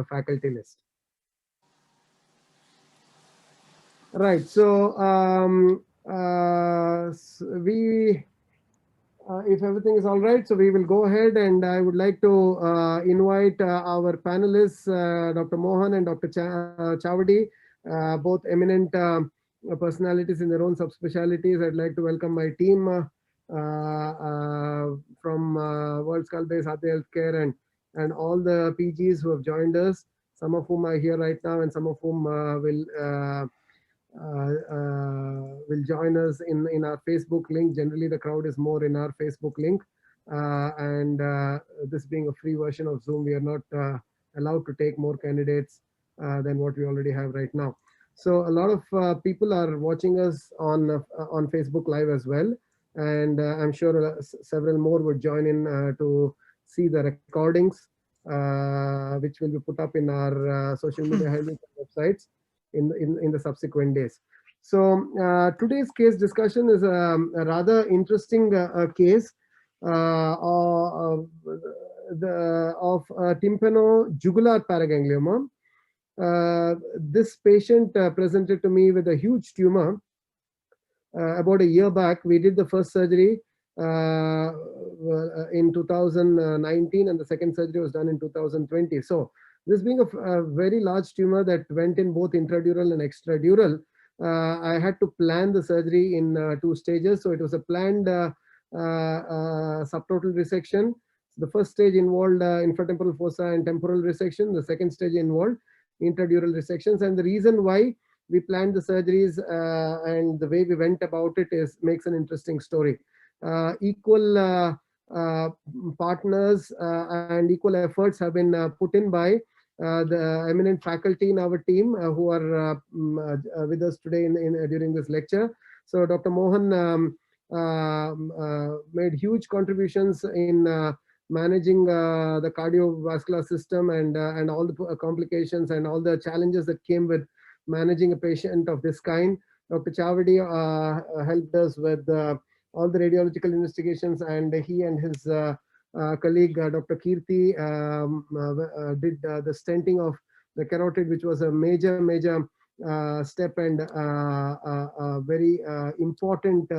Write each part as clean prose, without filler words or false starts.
faculty list. Right. So we if everything is all right, so we will go ahead, and I would like to invite our panelists, Dr. Mohan and Dr. Chavadi, both eminent personalities in their own subspecialties. I'd like to welcome my team from World Skull Base Hadhi Healthcare and all the PGs who have joined us, some of whom are here right now and some of whom will join us in our Facebook link. Generally, the crowd is more in our Facebook link. And this being a free version of Zoom, we are not allowed to take more candidates than what we already have right now. So a lot of people are watching us on Facebook Live as well. And I'm sure several more would join in to see the recordings, which will be put up in our social media handles and websites in the subsequent days. So today's case discussion is a rather interesting case of tympanojugular paraganglioma. This patient presented to me with a huge tumor about a year back. We did the first surgery in 2019, and the second surgery was done in 2020. So this being a very large tumor that went in both intradural and extradural, I had to plan the surgery in 2 stages. So it was a planned subtotal resection. The first stage involved infratemporal fossa and temporal resection. The second stage involved intradural resections. And the reason why we planned the surgeries and the way we went about it makes an interesting story. Equal partners and equal efforts have been put in by the eminent faculty in our team who are with us today during this lecture. So Dr. Mohan made huge contributions in managing the cardiovascular system and all the complications and all the challenges that came with managing a patient of this kind. Dr. Chavadi helped us with all the radiological investigations, and he and his colleague Dr. Kirti did the stenting of the carotid, which was a major step and very important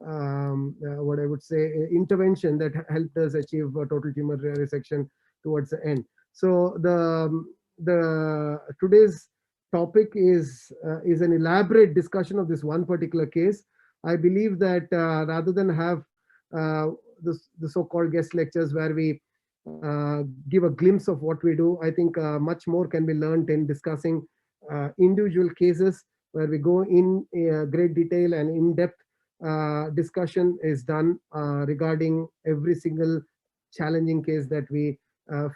what I would say intervention that helped us achieve a total tumor resection towards the end. So the today's topic is an elaborate discussion of this one particular case. I believe that rather than have the so-called guest lectures where we give a glimpse of what we do, I think much more can be learned in discussing individual cases where we go in great detail and in-depth discussion is done regarding every single challenging case that we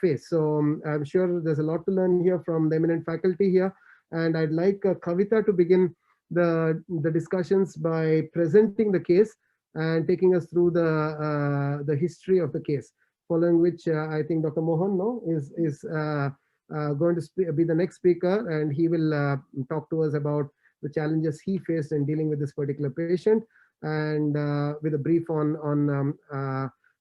face. So I'm sure there's a lot to learn here from the eminent faculty here. And I'd like Kavita to begin the discussions by presenting the case and taking us through the history of the case. Following which, I think Dr. Mohan is going to be the next speaker, and he will talk to us about the challenges he faced in dealing with this particular patient, and with a brief on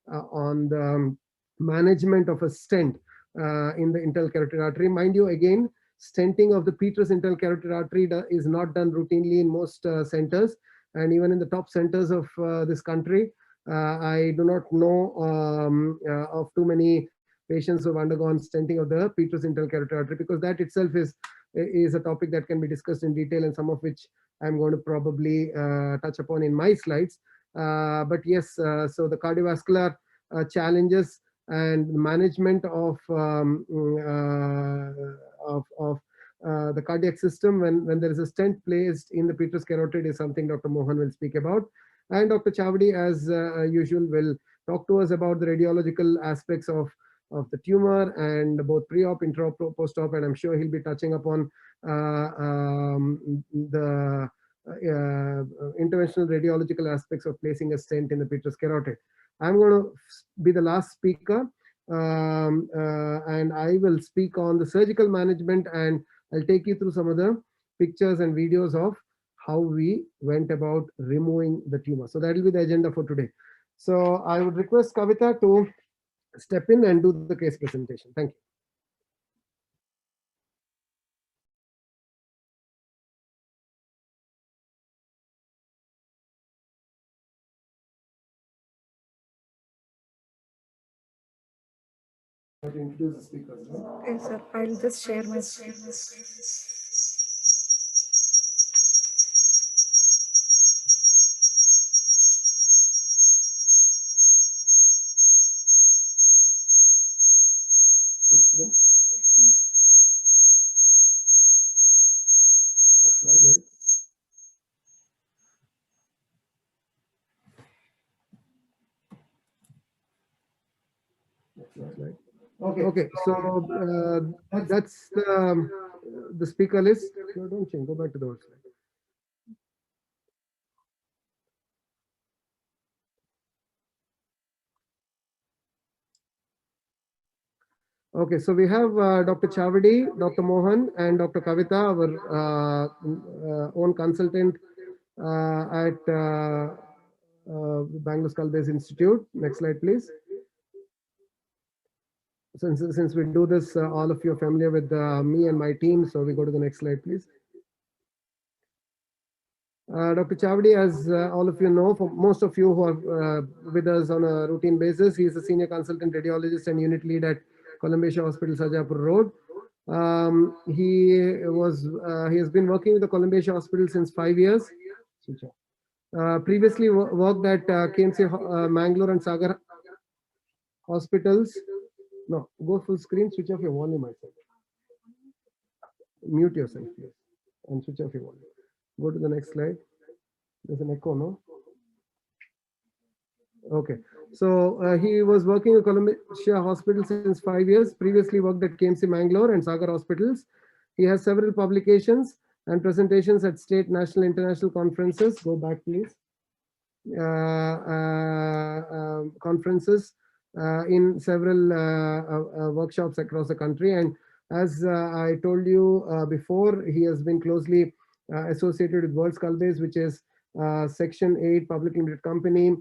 the management of a stent in the internal carotid artery. Mind you, again, stenting of the petrous internal carotid artery is not done routinely in most centers, and even in the top centers of this country. I do not know of too many patients who have undergone stenting of the petrous internal carotid artery, because that itself is a topic that can be discussed in detail, and some of which I'm going to probably touch upon in my slides. But yes, so the cardiovascular challenges and management of the cardiac system when there is a stent placed in the petrous carotid is something Dr. Mohan will speak about. And Dr. Chavadi, as usual, will talk to us about the radiological aspects of the tumor and both pre-op, intra-op, post-op, and I'm sure he'll be touching upon the interventional radiological aspects of placing a stent in the petrous carotid. I'm going to be the last speaker, and I will speak on the surgical management, and I'll take you through some of the pictures and videos of how we went about removing the tumor. So that will be the agenda for today. So I would request Kavita to step in and do the case presentation. Thank you. Introduce the speakers. Okay, sir. I'll just share my screen. Right. Right. Okay. So that's the speaker list. No, don't change. Go back to the old slide. Okay, so we have Dr. Chavadi, Dr. Mohan, and Dr. Kavita, our own consultant at Bangalore Skull-Base Institute. Next slide, please. Since we do this, all of you are familiar with me and my team, so we go to the next slide, please. Dr. Chavadi, as all of you know, for most of you who are with us on a routine basis, he is a senior consultant radiologist and unit lead at Columbia Hospital, Sarjapur Road. He has been working with the Columbia Hospital since 5 years. Previously worked at KMC Mangalore and Sagar hospitals. No, go full screen, switch off your volume, I said. Mute yourself, please, and switch off your volume. Go to the next slide. There's an echo, no? Okay, so he was working at Columbia Hospital since 5 years. Previously worked at KMC Mangalore and Sagar hospitals. He has several publications and presentations at state, national, international conferences. Go back, please. Conferences in several workshops across the country. And as I told you before, he has been closely associated with World Skull-Base, which is Section 8 public limited company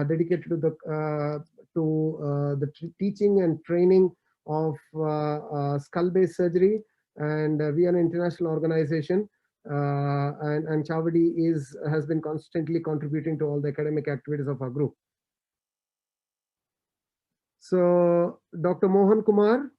dedicated to the teaching and training of skull-base surgery. And we are an international organization. And Chavadi has been constantly contributing to all the academic activities of our group. So Dr. Mohan Kumar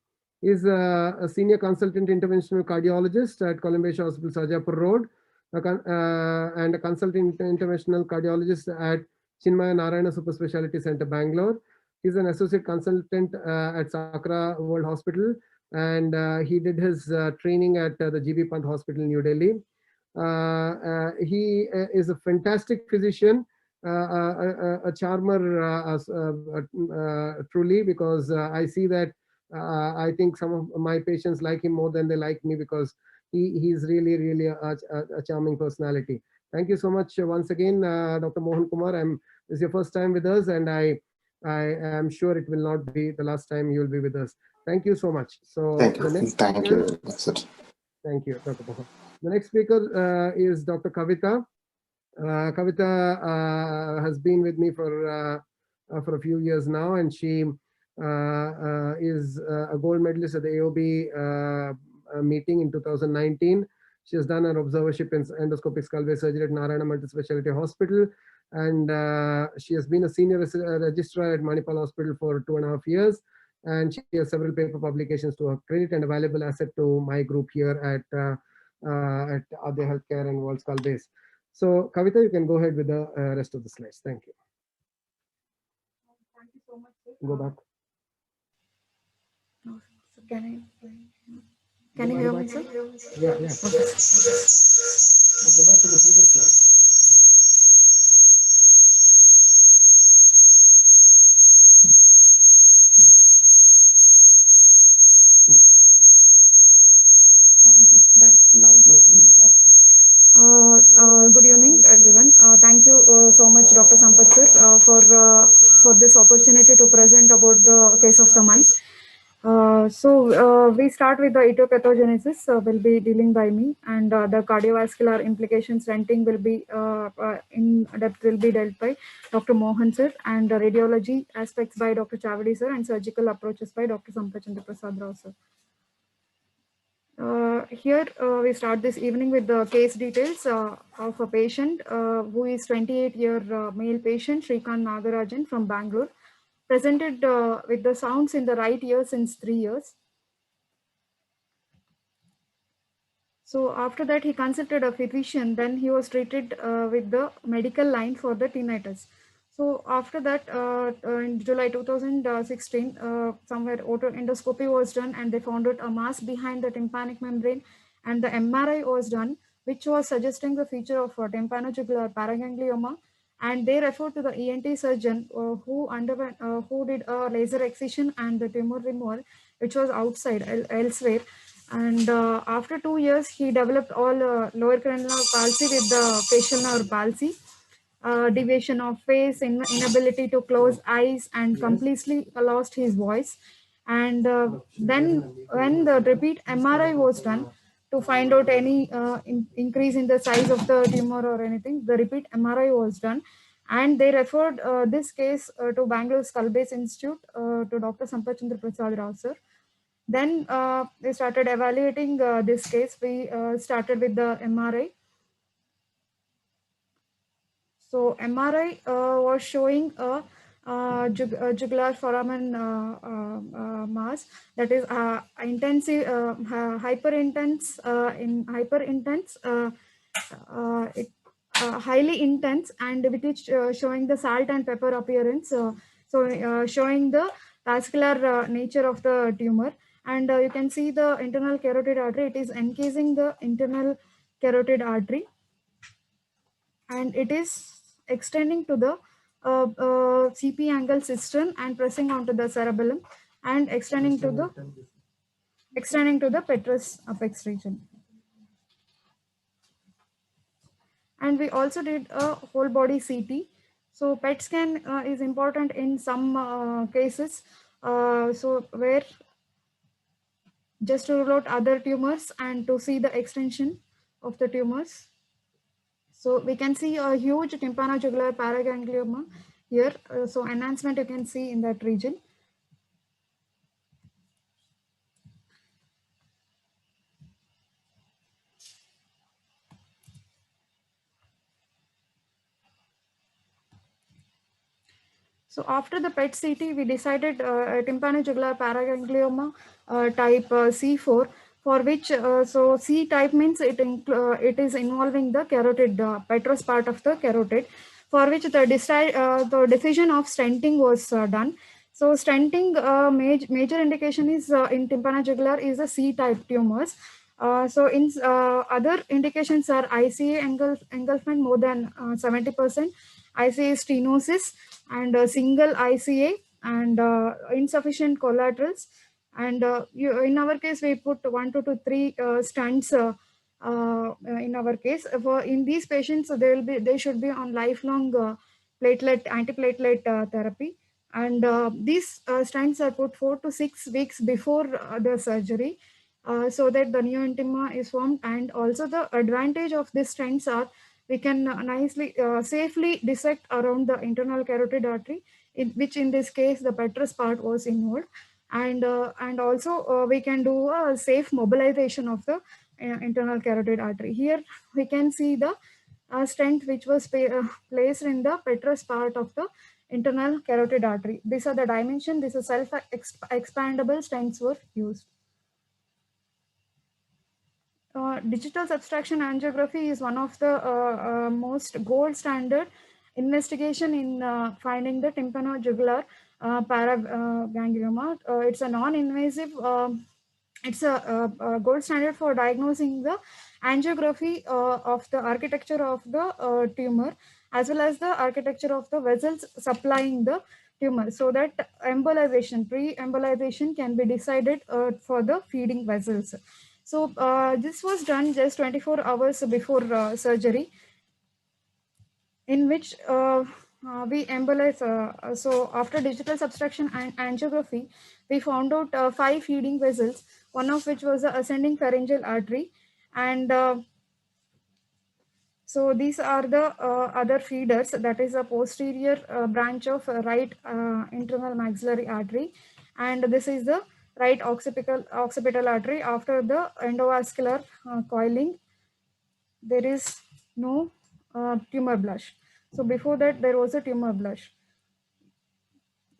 is a senior consultant interventional cardiologist at Columbia Hospital, Sarjapur Road, and a consultant interventional cardiologist at Chinmaya Narayana Super Speciality Center, Bangalore. He's an associate consultant at Sakra World Hospital, and he did his training at the GB Pant Hospital, New Delhi. He is a fantastic physician, a charmer, truly, because I see that I think some of my patients like him more than they like me, because he's really a charming personality. Thank you so much once again, Dr. Mohan Kumar. This is your first time with us, and I am sure it will not be the last time you'll be with us. Thank you so much. So thank you. Thank you. Thank you, Dr. Mohan. The next speaker is Dr. Kavita. Kavita has been with me for a few years now, and she is a gold medalist at the AOB meeting in 2019. She has done her observership in endoscopic skull-base surgery at Narayana Multispeciality Hospital, and she has been a senior registrar at Manipal Hospital for 2.5 years, and she has several paper publications to her credit and a valuable asset to my group here at Adya Healthcare and World Skull-Base. So, Kavita, you can go ahead with the rest of the slides. Thank you. Thank you so much, sir. Go back. No, so can you hear me, sir? Yeah. Okay. Go back to the previous slide. Good evening, everyone. Thank you so much, Dr. Sampath sir, for this opportunity to present about the case of the month. We start with the etiopathogenesis will be dealing by me, and the cardiovascular implications renting will be in depth will be dealt by Dr. Mohan sir, and radiology aspects by Dr. Chavadi sir, and surgical approaches by Dr. Sampath Chandra Prasad Rao sir. Here we start this evening with the case details of a patient who is 28-year male patient, Shrikant Nagarajan from Bangalore, presented with the sounds in the right ear since 3 years. So after that, he consulted a physician. Then he was treated with the medical line for the tinnitus. So after that, in July 2016, somewhere otoscopy was done, and they found out a mass behind the tympanic membrane, and the MRI was done, which was suggesting the feature of tympanojugular paraganglioma. And they referred to the ENT surgeon who did a laser excision and the tumor removal, which was outside elsewhere. And after 2 years, he developed all lower cranial palsy with the facial nerve palsy, deviation of face, inability to close eyes, and completely lost his voice. And then when the repeat MRI was done to find out any increase in the size of the tumor or anything, the repeat MRI was done. And they referred this case to Bangalore Skull Base Institute to Dr. Sampath Chandra Prasad Rao sir. Then they started evaluating this case. We started with the MRI. So MRI was showing a jugular foramen mass, that is intensive, hyper intense, highly intense, and which is showing the salt and pepper appearance. Showing the vascular nature of the tumor. And you can see the internal carotid artery. It is encasing the internal carotid artery, and it is extending to the CP angle cistern and pressing onto the cerebellum and extending to the petrous apex region. And we also did a whole body CT. So PET scan is important in some cases. So where just to rule out other tumors and to see the extension of the tumors. So we can see a huge tympanojugular paraganglioma here. So enhancement you can see in that region. So after the PET CT, we decided tympanojugular paraganglioma type C4, for which so C type means it is involving the carotid, petrous part of the carotid, for which the decision of stenting was done. So stenting major indication is in tympanojugular is a C type tumors. So in other indications are ICA engulfment more than 70%, ICA stenosis, and single ICA, and insufficient collaterals. And in our case, we put 1 to 3 stents in our case. In these patients, they should be on lifelong antiplatelet therapy. And these stents are put 4 to 6 weeks before the surgery, so that the neointima is formed. And also the advantage of these stents are we can nicely, safely dissect around the internal carotid artery, which in this case the petrous part was involved. And also we can do a safe mobilization of the internal carotid artery. Here we can see the stent which was placed in the petrous part of the internal carotid artery. These are the dimension. This is self-expandable stents were used. Digital subtraction angiography is one of the most gold standard investigation in finding the tympanojugular paraganglioma. It's a non-invasive, it's a gold standard for diagnosing the angiography of the architecture of the tumor, as well as the architecture of the vessels supplying the tumor, so that embolization, pre-embolization can be decided for the feeding vessels. So this was done just 24 hours before surgery, in which we embolize. So after digital subtraction and angiography, we found out 5 feeding vessels, one of which was the ascending pharyngeal artery. And so these are the other feeders, that is a posterior branch of right internal maxillary artery. And this is the right occipital artery. After the endovascular coiling, there is no tumor blush. So before that, there was a tumor blush.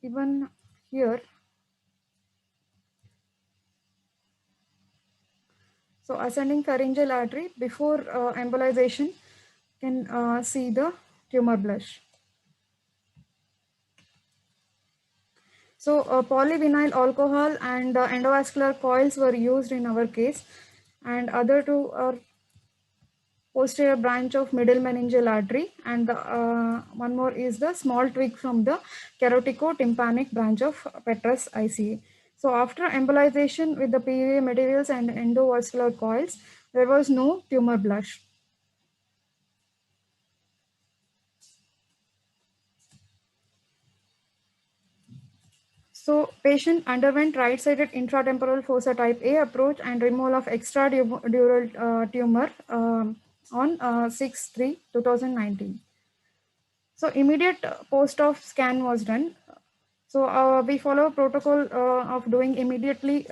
even here. So ascending pharyngeal artery before embolization can see the tumor blush. So polyvinyl alcohol and endovascular coils were used in our case, and other two are posterior branch of middle meningeal artery, and the, one more is the small twig from the carotico-tympanic branch of Petrus ICA. So after embolization with the PVA materials and endovascular coils, there was no tumor blush. So patient underwent right-sided intratemporal fossa type A approach and removal of extradural tumor on 6/3/2019. So immediate post-op scan was done. So we follow a protocol of doing immediately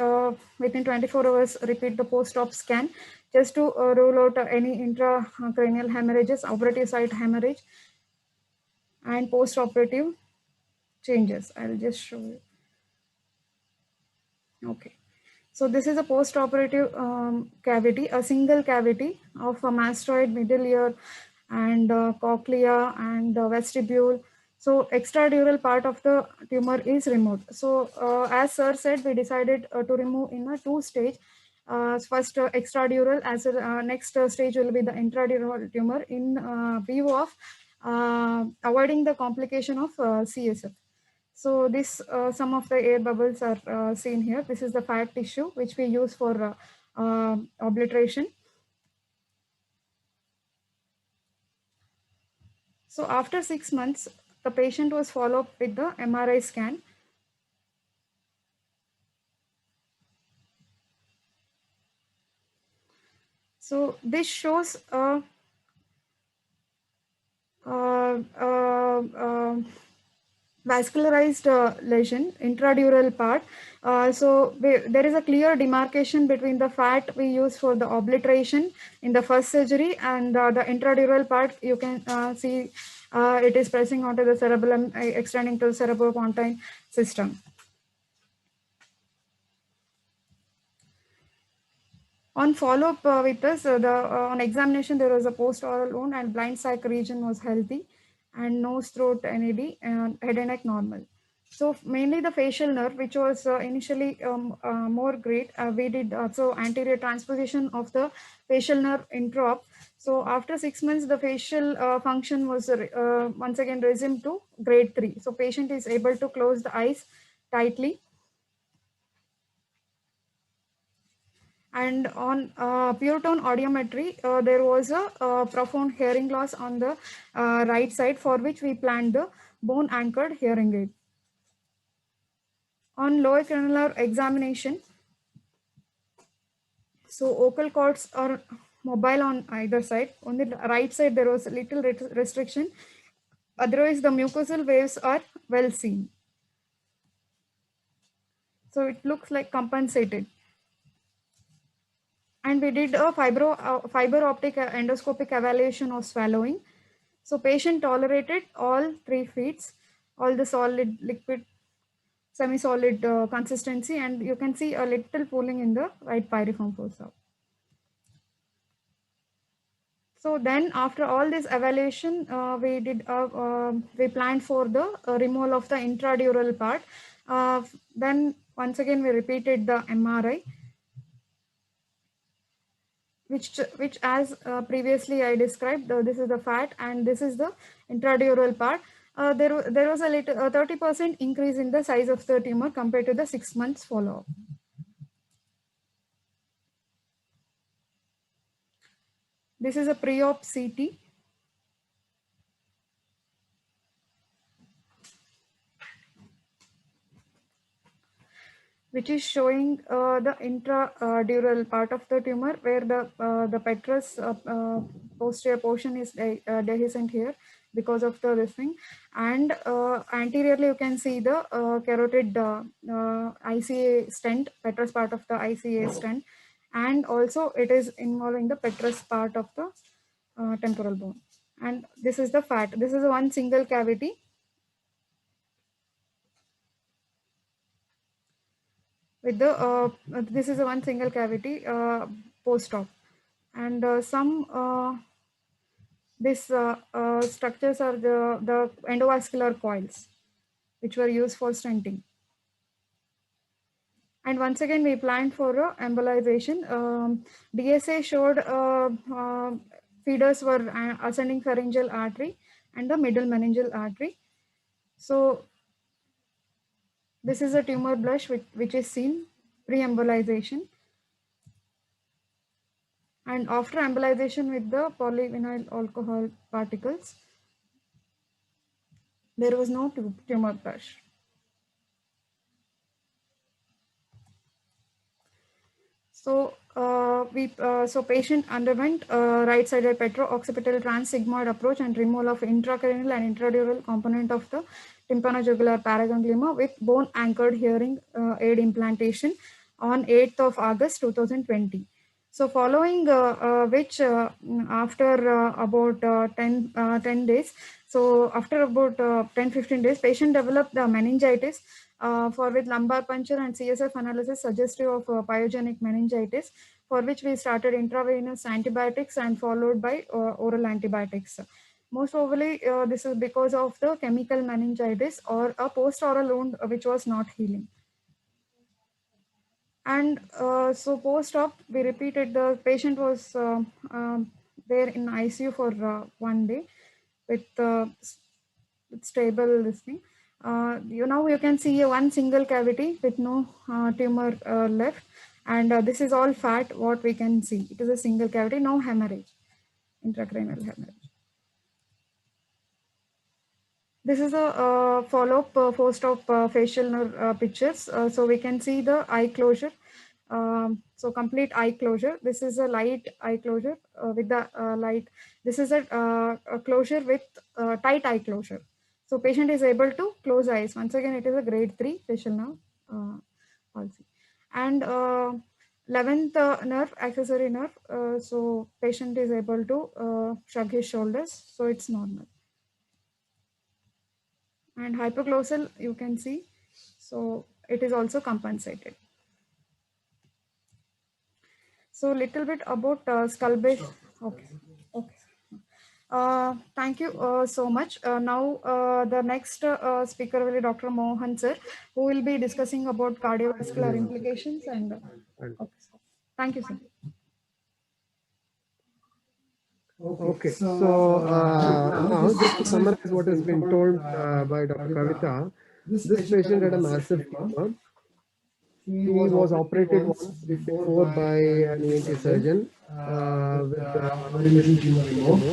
within 24 hours, repeat the post-op scan just to rule out any intracranial hemorrhages, operative site hemorrhage, and post-operative changes. I'll just show you. Okay. So this is a post-operative cavity, a single cavity of a mastoid, middle ear, and cochlea and vestibule. So extradural part of the tumor is removed. So as sir said, we decided to remove in a two-stage. First extradural, as next stage will be the intradural tumor in view of avoiding the complication of CSF. So this some of the air bubbles are seen here. This is the fat tissue which we use for obliteration. So after 6 months, the patient was followed with the MRI scan. So this shows a vascularized lesion, intradural part. There is a clear demarcation between the fat we use for the obliteration in the first surgery and the intradural part. You can see it is pressing onto the cerebellum, extending to the cerebropontine system. On follow-up with us, on examination, there was a post-oral wound and blind sac region was healthy and nose, throat, NAD, and head and neck normal. So mainly the facial nerve, which was initially more great, we did also anterior transposition of the facial nerve intraop. So after 6 months, the facial function was once again resumed to grade 3. So patient is able to close the eyes tightly. And on pure tone audiometry, there was a profound hearing loss on the right side, for which we planned the bone anchored hearing aid. On lower cranial examination, so vocal cords are mobile on either side. On the right side, there was a little restriction. Otherwise, the mucosal waves are well seen. So it looks like compensated. And we did a fiber optic endoscopic evaluation of swallowing. So patient tolerated all 3 feeds, all the solid, liquid, semi-solid consistency, and you can see a little pooling in the right pyriform fossa. So then after all this evaluation, we planned for the removal of the intradural part. Then once again, we repeated the MRI. Which as previously I described, this is the fat and this is the intradural part. There was a little 30% increase in the size of the tumor compared to the 6 months follow-up. This is a pre-op CT. Which is showing the intradural part of the tumor, where the petrous posterior portion is dehiscent here because of this thing, and anteriorly you can see the carotid ICA stent, petrous part of the ICA stent, and also it is involving the petrous part of the temporal bone. And this is the fat. This is one single cavity. with the this is a one single cavity post-op, and some these structures are the endovascular coils which were used for stenting. And once again, we planned for embolization. DSA showed feeders were ascending pharyngeal artery and the middle meningeal artery. So this is a tumor blush which is seen pre-embolization. And after embolization with the polyvinyl alcohol particles, there was no tumor blush. So so patient underwent right-sided petro-occipital transsigmoid approach and removal of intracranial and intradural component of the tympanojugular paraganglioma with bone-anchored hearing aid implantation on 8th of August 2020. So following which after about 10 days, so after about 10-15 days, patient developed the meningitis for with lumbar puncture and CSF analysis suggestive of pyogenic meningitis, for which we started intravenous antibiotics and followed by oral antibiotics. Most probably this is because of the chemical meningitis or a post-oral wound which was not healing. And so post-op, we repeated, the patient was there in ICU for 1 day with stable listening. You can see one single cavity with no tumor left, and this is all fat what we can see. It is a single cavity, no hemorrhage, intracranial hemorrhage. This is a follow-up post-op facial nerve pictures. So we can see the eye closure. So complete eye closure. This is a light eye closure with the light. This is a closure with tight eye closure. So patient is able to close eyes. Once again, it is a grade 3 facial nerve palsy. And 11th nerve, accessory nerve. So patient is able to shrug his shoulders. So it's normal. And hypoglossal, you can see, so it is also compensated. So little bit about skull base. Okay. Thank you so much. Now the next speaker will be Dr. Mohan sir, who will be discussing about cardiovascular implications. And okay. Thank you, sir. Okay, so now just to summarize what has been told by Dr. Kavita, this patient had a massive tumor. He was operated once before by an ENT surgeon with very little tumor removed.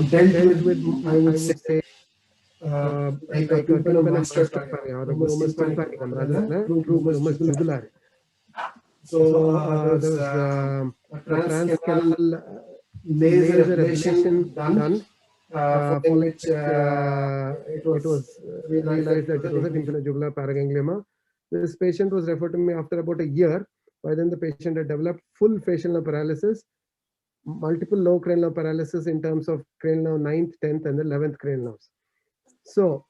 Dealt with, I would say, like a tympanomastoid tympani or a glomus tympanicum rather than a true glomus jugulare. So there was a transcanal laser ablation done, for which it was realized that it was a tympanojugular paraganglioma. This patient was referred to me after about a year. By then, the patient had developed full facial nerve paralysis, multiple low cranial nerve paralysis in terms of cranial nerve 9th, 10th, and the 11th cranial nerves. So,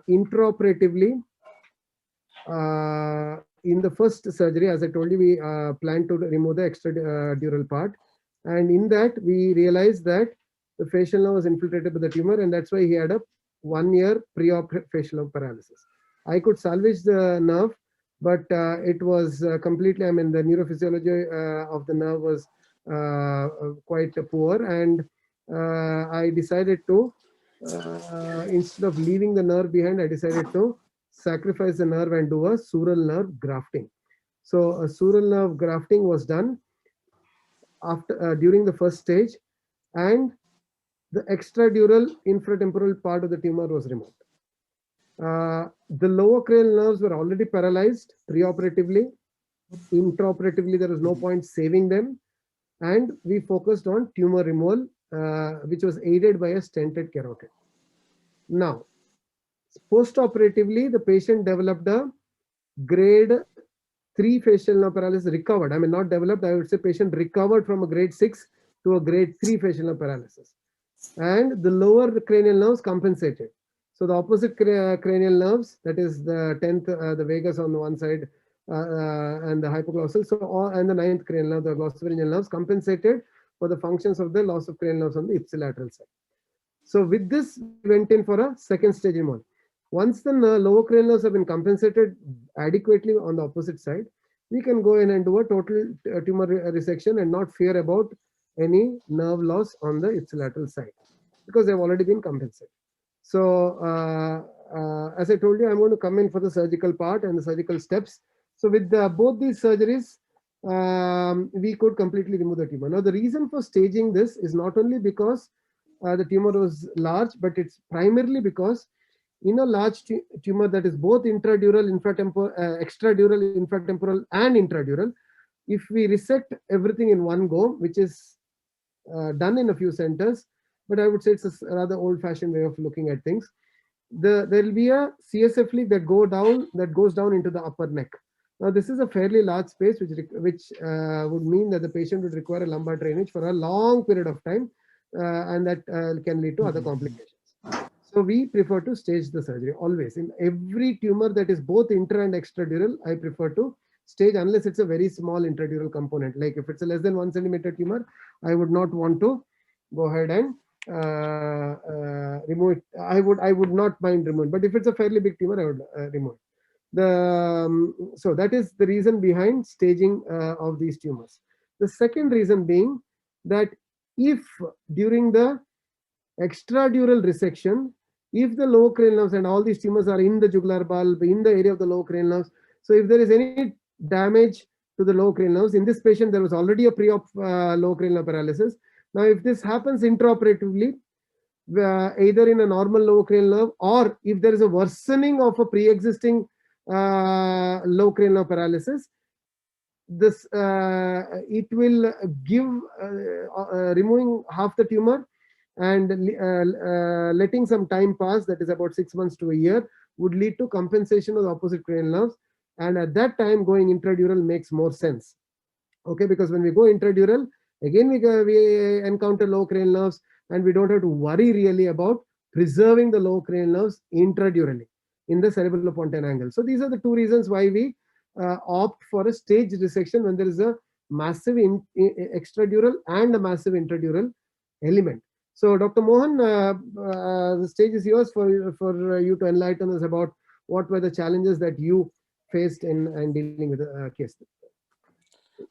intraoperatively, in the first surgery, as I told you, we planned to remove the extradural part. And in that, we realized that the facial nerve was infiltrated by the tumor, and that's why he had a 1-year pre-op facial nerve paralysis. I could salvage the nerve, but it was completely, I mean, the neurophysiology of the nerve was quite poor. And I decided to, instead of leaving the nerve behind, I decided to sacrifice the nerve and do a sural nerve grafting. So a sural nerve grafting was done after during the first stage, and the extradural infratemporal part of the tumor was removed. The lower cranial nerves were already paralyzed preoperatively. Intraoperatively, there was no point saving them, and we focused on tumor removal, which was aided by a stented carotid. Now, post-operatively, the patient developed a grade 3 facial nerve paralysis, recovered. I mean, not developed, I would say patient recovered from a grade 6 to a grade 3 facial nerve paralysis. And the lower cranial nerves compensated. So the opposite cranial nerves, that is the 10th, the vagus on the one side, and the hypoglossal, and the 9th cranial nerve, the glossopharyngeal nerves, compensated for the functions of the loss of cranial nerves on the ipsilateral side. So with this, we went in for a second stage removal. Once the lower cranial nerves have been compensated adequately on the opposite side, we can go in and do a total tumor resection and not fear about any nerve loss on the ipsilateral side, because they've already been compensated. So as I told you, I'm going to come in for the surgical part and the surgical steps. So with both these surgeries, we could completely remove the tumor. Now, the reason for staging this is not only because the tumor was large, but it's primarily because in a large tumor that is both intradural, extradural, infratemporal, and intradural, if we resect everything in one go, which is done in a few centers, but I would say it's a rather old-fashioned way of looking at things. There will be a CSF leak that goes down into the upper neck. Now, this is a fairly large space, which would mean that the patient would require a lumbar drainage for a long period of time, and that can lead to other complications. So we prefer to stage the surgery always. In every tumor that is both intra and extradural, I prefer to stage unless it's a very small intradural component. Like if it's a less than 1 centimeter tumor, I would not want to go ahead and remove it. I would not mind removing, but if it's a fairly big tumor, I would remove it. So that is the reason behind staging of these tumors. The second reason being that if during the extradural resection, if the lower cranial nerves and all these tumors are in the jugular bulb, in the area of the lower cranial nerves, so if there is any damage to the lower cranial nerves, in this patient there was already a pre-op lower cranial paralysis. Now, if this happens intraoperatively, either in a normal lower cranial nerve, or if there is a worsening of a pre-existing lower cranial paralysis, this it will give removing half the tumor and letting some time pass, that is about 6 months to a year, would lead to compensation of the opposite cranial nerves. And at that time, going intradural makes more sense. Okay, because when we go intradural, again we encounter low cranial nerves, and we don't have to worry really about preserving the low cranial nerves intradurally in the cerebellopontine angle. So these are the two reasons why we opt for a staged resection when there is a massive extradural and a massive intradural element. So Dr. Mohan, the stage is yours for you to enlighten us about what were the challenges that you faced in dealing with the case.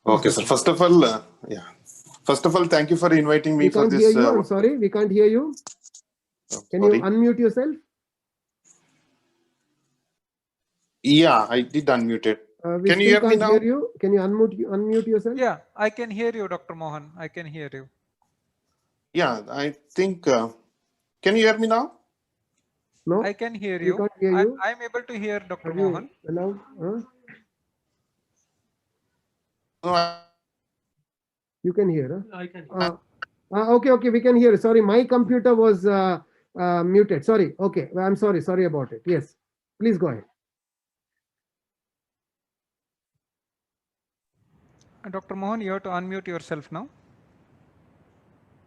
Okay, sir. First of all, thank you for inviting me for this. We can't hear you. I'm sorry, we can't hear you. Can you unmute yourself? Yeah, I did unmute it. Can you hear me now? Can you unmute yourself? Yeah, I can hear you, Dr. Mohan. I can hear you. Yeah, I think. Can you hear me now? No, I can hear you. Can't hear you. I'm able to hear Dr. Mohan. No, you can hear. I can. Okay, we can hear. Sorry, my computer was muted. Sorry. Okay, I'm sorry. Sorry about it. Yes, please go ahead. Dr. Mohan, you have to unmute yourself now.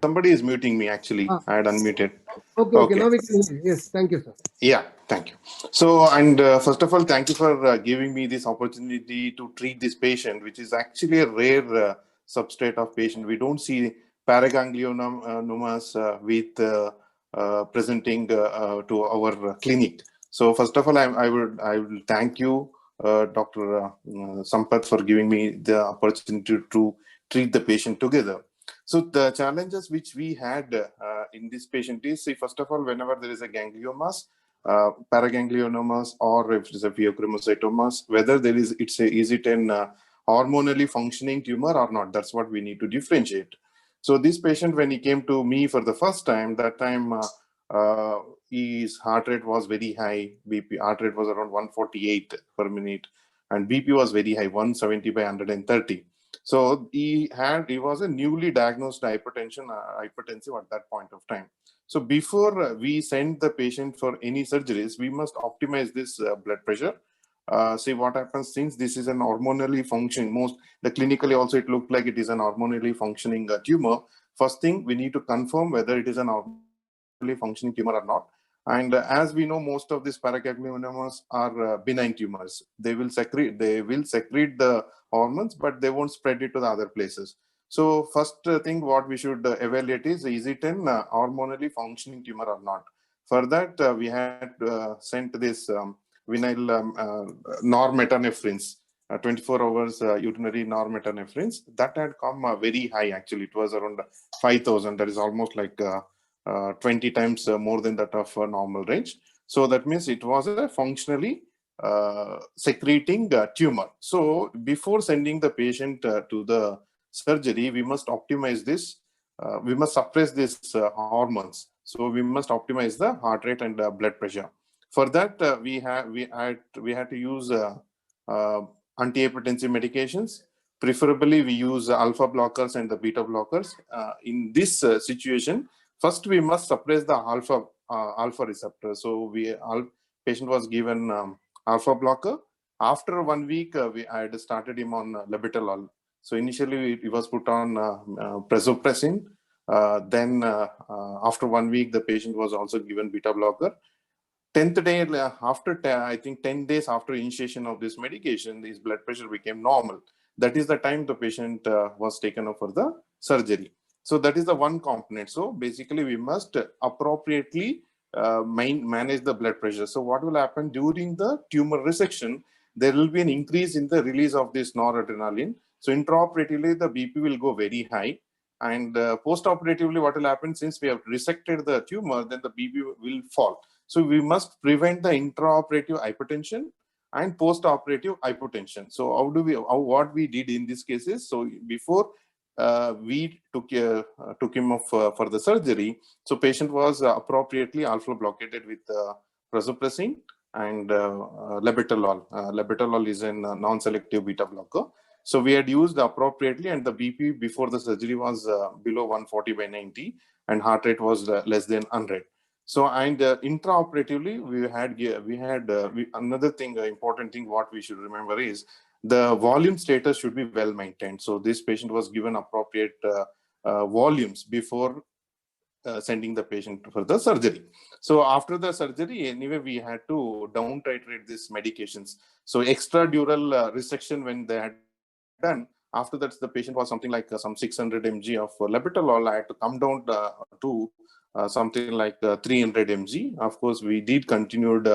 Somebody is muting me, actually. I had unmuted. Okay, now we can hear you. Yes, thank you, sir. Yeah, thank you. So, and first of all, thank you for giving me this opportunity to treat this patient, which is actually a rare substrate of patient. We don't see paragangliomas with presenting to our clinic. So, first of all, I will thank you, Dr. Sampath, for giving me the opportunity to treat the patient together. So the challenges which we had in this patient is, see, first of all, whenever there is a gangliomas, paragangliomas, or if it is a pheochromocytomas, whether is it an hormonally functioning tumor or not, that's what we need to differentiate. So this patient, when he came to me for the first time, that time his heart rate was very high, BP heart rate was around 148 per minute, and BP was very high, 170 by 130. So he was a newly diagnosed hypertensive at that point of time. So before we send the patient for any surgeries, we must optimize this blood pressure. See what happens, since this is an hormonally functioning, clinically also it looked like it is an hormonally functioning tumor. First thing, we need to confirm whether it is an hormonally functioning tumor or not. And as we know, most of these paragangliomas are benign tumors. They will secrete the hormones, but they won't spread it to the other places. So first thing what we should evaluate is it an hormonally functioning tumor or not. For that, we had sent this vinyl normetanephrines, 24 hours urinary normetanephrines. That had come very high, actually. It was around 5,000. That is almost like 20 times more than that of normal range. So that means it was a functionally secreting tumor. So before sending the patient to the surgery, we must optimize this. We must suppress these hormones. So we must optimize the heart rate and blood pressure. For that, we had to use antihypertensive medications. Preferably, we use alpha blockers and the beta blockers. In this situation, first we must suppress the alpha receptor. So patient was given alpha blocker. After 1 week, I had started him on labetalol. So initially he was put on prazopressine. Then after 1 week, the patient was also given beta blocker. 10th day, after I think 10 days after initiation of this medication, his blood pressure became normal. That is the time the patient was taken up for the surgery. So that is the one component. So basically, we must appropriately manage the blood pressure. So what will happen during the tumor resection? There will be an increase in the release of this noradrenaline. So intraoperatively, the BP will go very high. And post-operatively, what will happen, since we have resected the tumor, then the BP will fall. So we must prevent the intraoperative hypertension and post-operative hypotension. So what we did in these cases? So before we took him off for the surgery, so patient was appropriately alpha blockaded with prazopressine and labetalol. Labetalol is a non-selective beta blocker. So we had used appropriately, and the BP before the surgery was below 140/90, and heart rate was less than 100. So, and intraoperatively, we had another thing, important thing what we should remember is the volume status should be well maintained. So this patient was given appropriate volumes before sending the patient for the surgery. So after the surgery, anyway, we had to down titrate these medications. So extradural resection when they had done, after that the patient was something like some 600 mg of labetalol. I had to come down to something like 300 mg. Of course, we did continued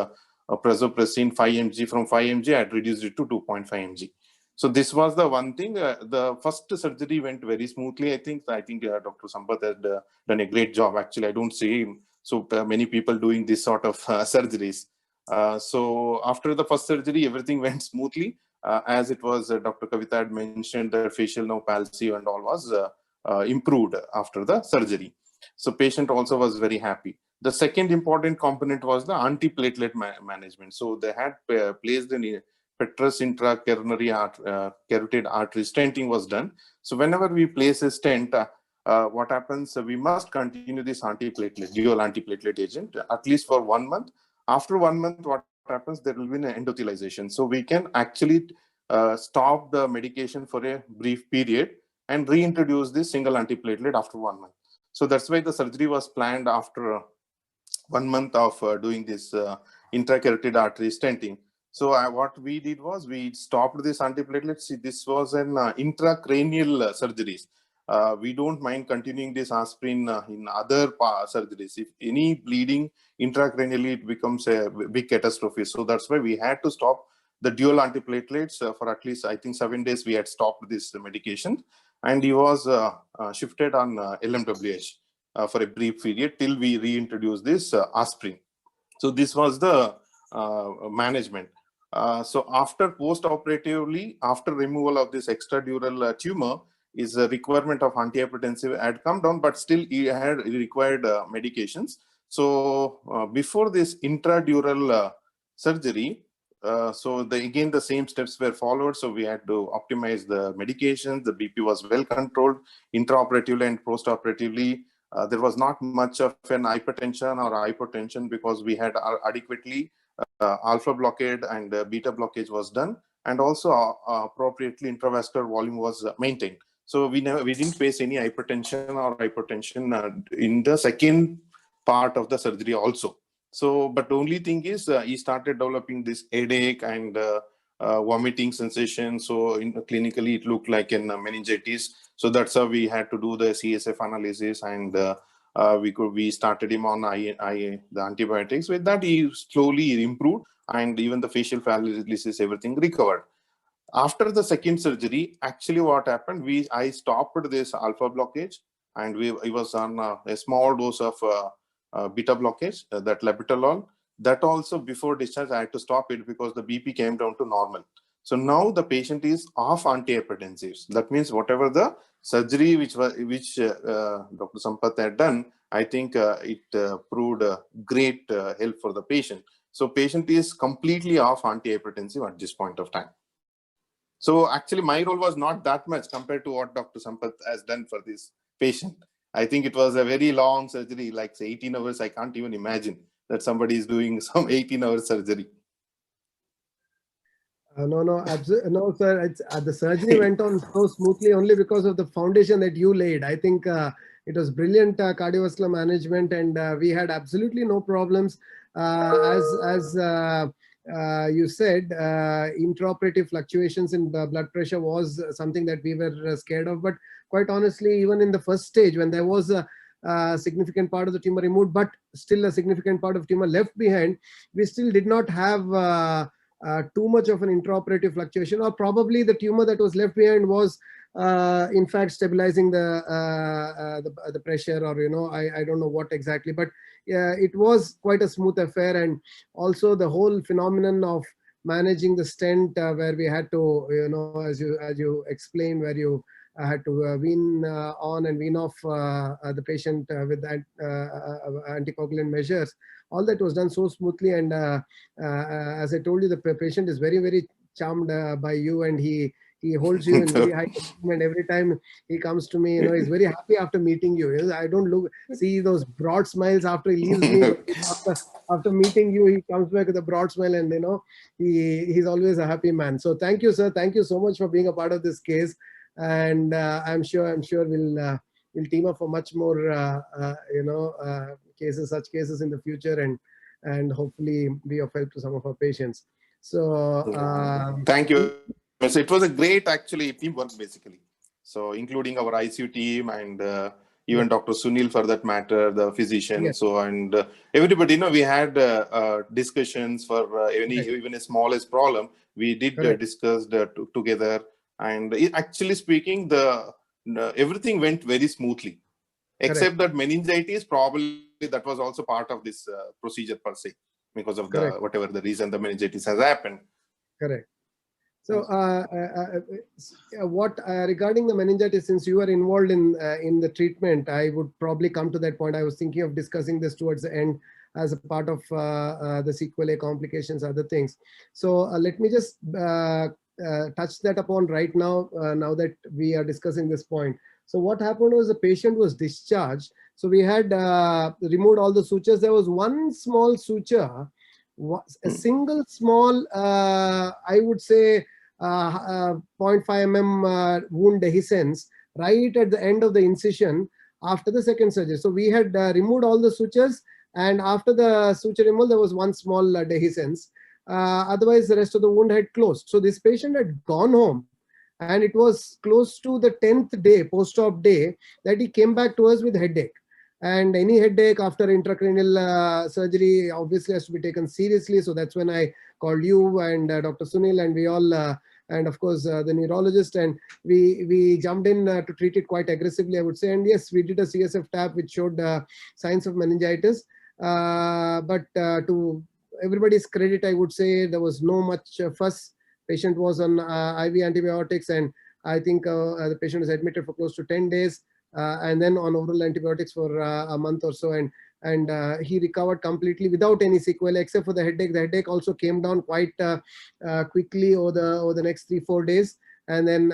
prazopressine 5 mg. From 5 mg, I had reduced it to 2.5 mg. So this was the one thing. The first surgery went very smoothly. I think Dr. Sampath had done a great job. Actually, I don't see so many people doing this sort of surgeries. So after the first surgery, everything went smoothly. As it was, Dr. Kavita had mentioned, the facial nerve palsy and all was improved after the surgery. So patient also was very happy. The second important component was the antiplatelet management. So they had placed an petrous intracoronary carotid artery stenting was done. So whenever we place a stent, what happens? We must continue this antiplatelet, dual antiplatelet agent, at least for 1 month. After 1 month, what happens? There will be an endothelization. So we can actually stop the medication for a brief period and reintroduce this single antiplatelet after 1 month. So that's why the surgery was planned after 1 month of doing this intracarotid artery stenting. So what we did was we stopped this antiplatelet. See, this was an intracranial surgeries. We don't mind continuing this aspirin in other surgeries. If any bleeding intracranially, it becomes a big catastrophe. So that's why we had to stop the dual antiplatelets for at least, I think, 7 days. We had stopped this medication, and he was shifted on LMWH for a brief period till we reintroduce this aspirin. So this was the management. So after post-operatively, after removal of this extradural tumor, is a requirement of antihypertensive had come down, but still he had required medications. So before this intradural surgery, so again the same steps were followed. So we had to optimize the medications. The BP was well controlled intraoperatively and post-operatively. There was not much of an hypertension or hypotension because we had adequately alpha blockade and beta blockage was done, and also appropriately intravascular volume was maintained. So we didn't face any hypertension or hypotension in the second part of the surgery also. So, but the only thing is he started developing this headache and vomiting sensation. So clinically it looked like a meningitis. So that's how we had to do the CSF analysis, and we started him on the antibiotics. With that, he slowly improved, and even the facial paralysis, everything recovered. After the second surgery, actually what happened, I stopped this alpha blockage, and he was on a small dose of beta blockage, that labetalol. That also before discharge, I had to stop it because the BP came down to normal. So now the patient is off antihypertensives. That means whatever the surgery which Dr. Sampath had done, I think it proved great help for the patient. So patient is completely off antihypertensive at this point of time. So actually my role was not that much compared to what Dr. Sampath has done for this patient. I think it was a very long surgery, like say 18 hours. I can't even imagine that somebody is doing some 18-hour surgery. No, sir. The surgery went on so smoothly only because of the foundation that you laid. I think it was brilliant cardiovascular management, and we had absolutely no problems. As you said, intraoperative fluctuations in blood pressure was something that we were scared of. But quite honestly, even in the first stage, when there was a significant part of the tumor removed, but still a significant part of tumor left behind, we still did not have too much of an intraoperative fluctuation, or probably the tumor that was left behind was in fact stabilizing the pressure, or I don't know what exactly, but it was quite a smooth affair. And also the whole phenomenon of managing the stent, where we had to, as you explained, where you had to wean on and wean off the patient with that anticoagulant measures. All that was done so smoothly, and as I told you, the patient is very, very charmed by you, and he holds you in very high esteem, and every time he comes to me, he's very happy after meeting you. I don't see those broad smiles after he leaves me. After meeting you, he comes back with a broad smile, and he's always a happy man. So thank you, sir. Thank you so much for being a part of this case, and I'm sure we'll team up for much more such cases in the future, and hopefully be of help to some of our patients. So thank you. So it was a great actually teamwork basically. So including our ICU team and even Dr. Sunil for that matter, the physician. Yes. So and everybody, we had discussions for even a smallest problem. We did discuss together, and actually speaking, everything went very smoothly. Except that meningitis, probably that was also part of this procedure per se, because of whatever the reason the meningitis has happened. Correct. So regarding the meningitis, since you were involved in the treatment, I would probably come to that point. I was thinking of discussing this towards the end as a part of the sequelae, complications, other things. So let me just touch that upon right now, now that we are discussing this point. So what happened was the patient was discharged. So we had removed all the sutures. There was one small suture, a single small, I would say 0.5 mm wound dehiscence right at the end of the incision after the second surgery. So we had removed all the sutures, and after the suture removal, there was one small dehiscence. Otherwise, the rest of the wound had closed. So this patient had gone home, and it was close to the 10th day, post-op day, that he came back to us with headache. And any headache after intracranial surgery obviously has to be taken seriously. So that's when I called you and Dr. Sunil, and we all, and of course the neurologist, and we jumped in to treat it quite aggressively, I would say. And yes, we did a CSF tap which showed signs of meningitis. But to everybody's credit, I would say there was no much fuss. Patient was on IV antibiotics, and I think the patient was admitted for close to 10 days. And then on oral antibiotics for a month or so, and he recovered completely without any sequelae except for the headache. The headache also came down quite quickly over the next 3-4 days, and then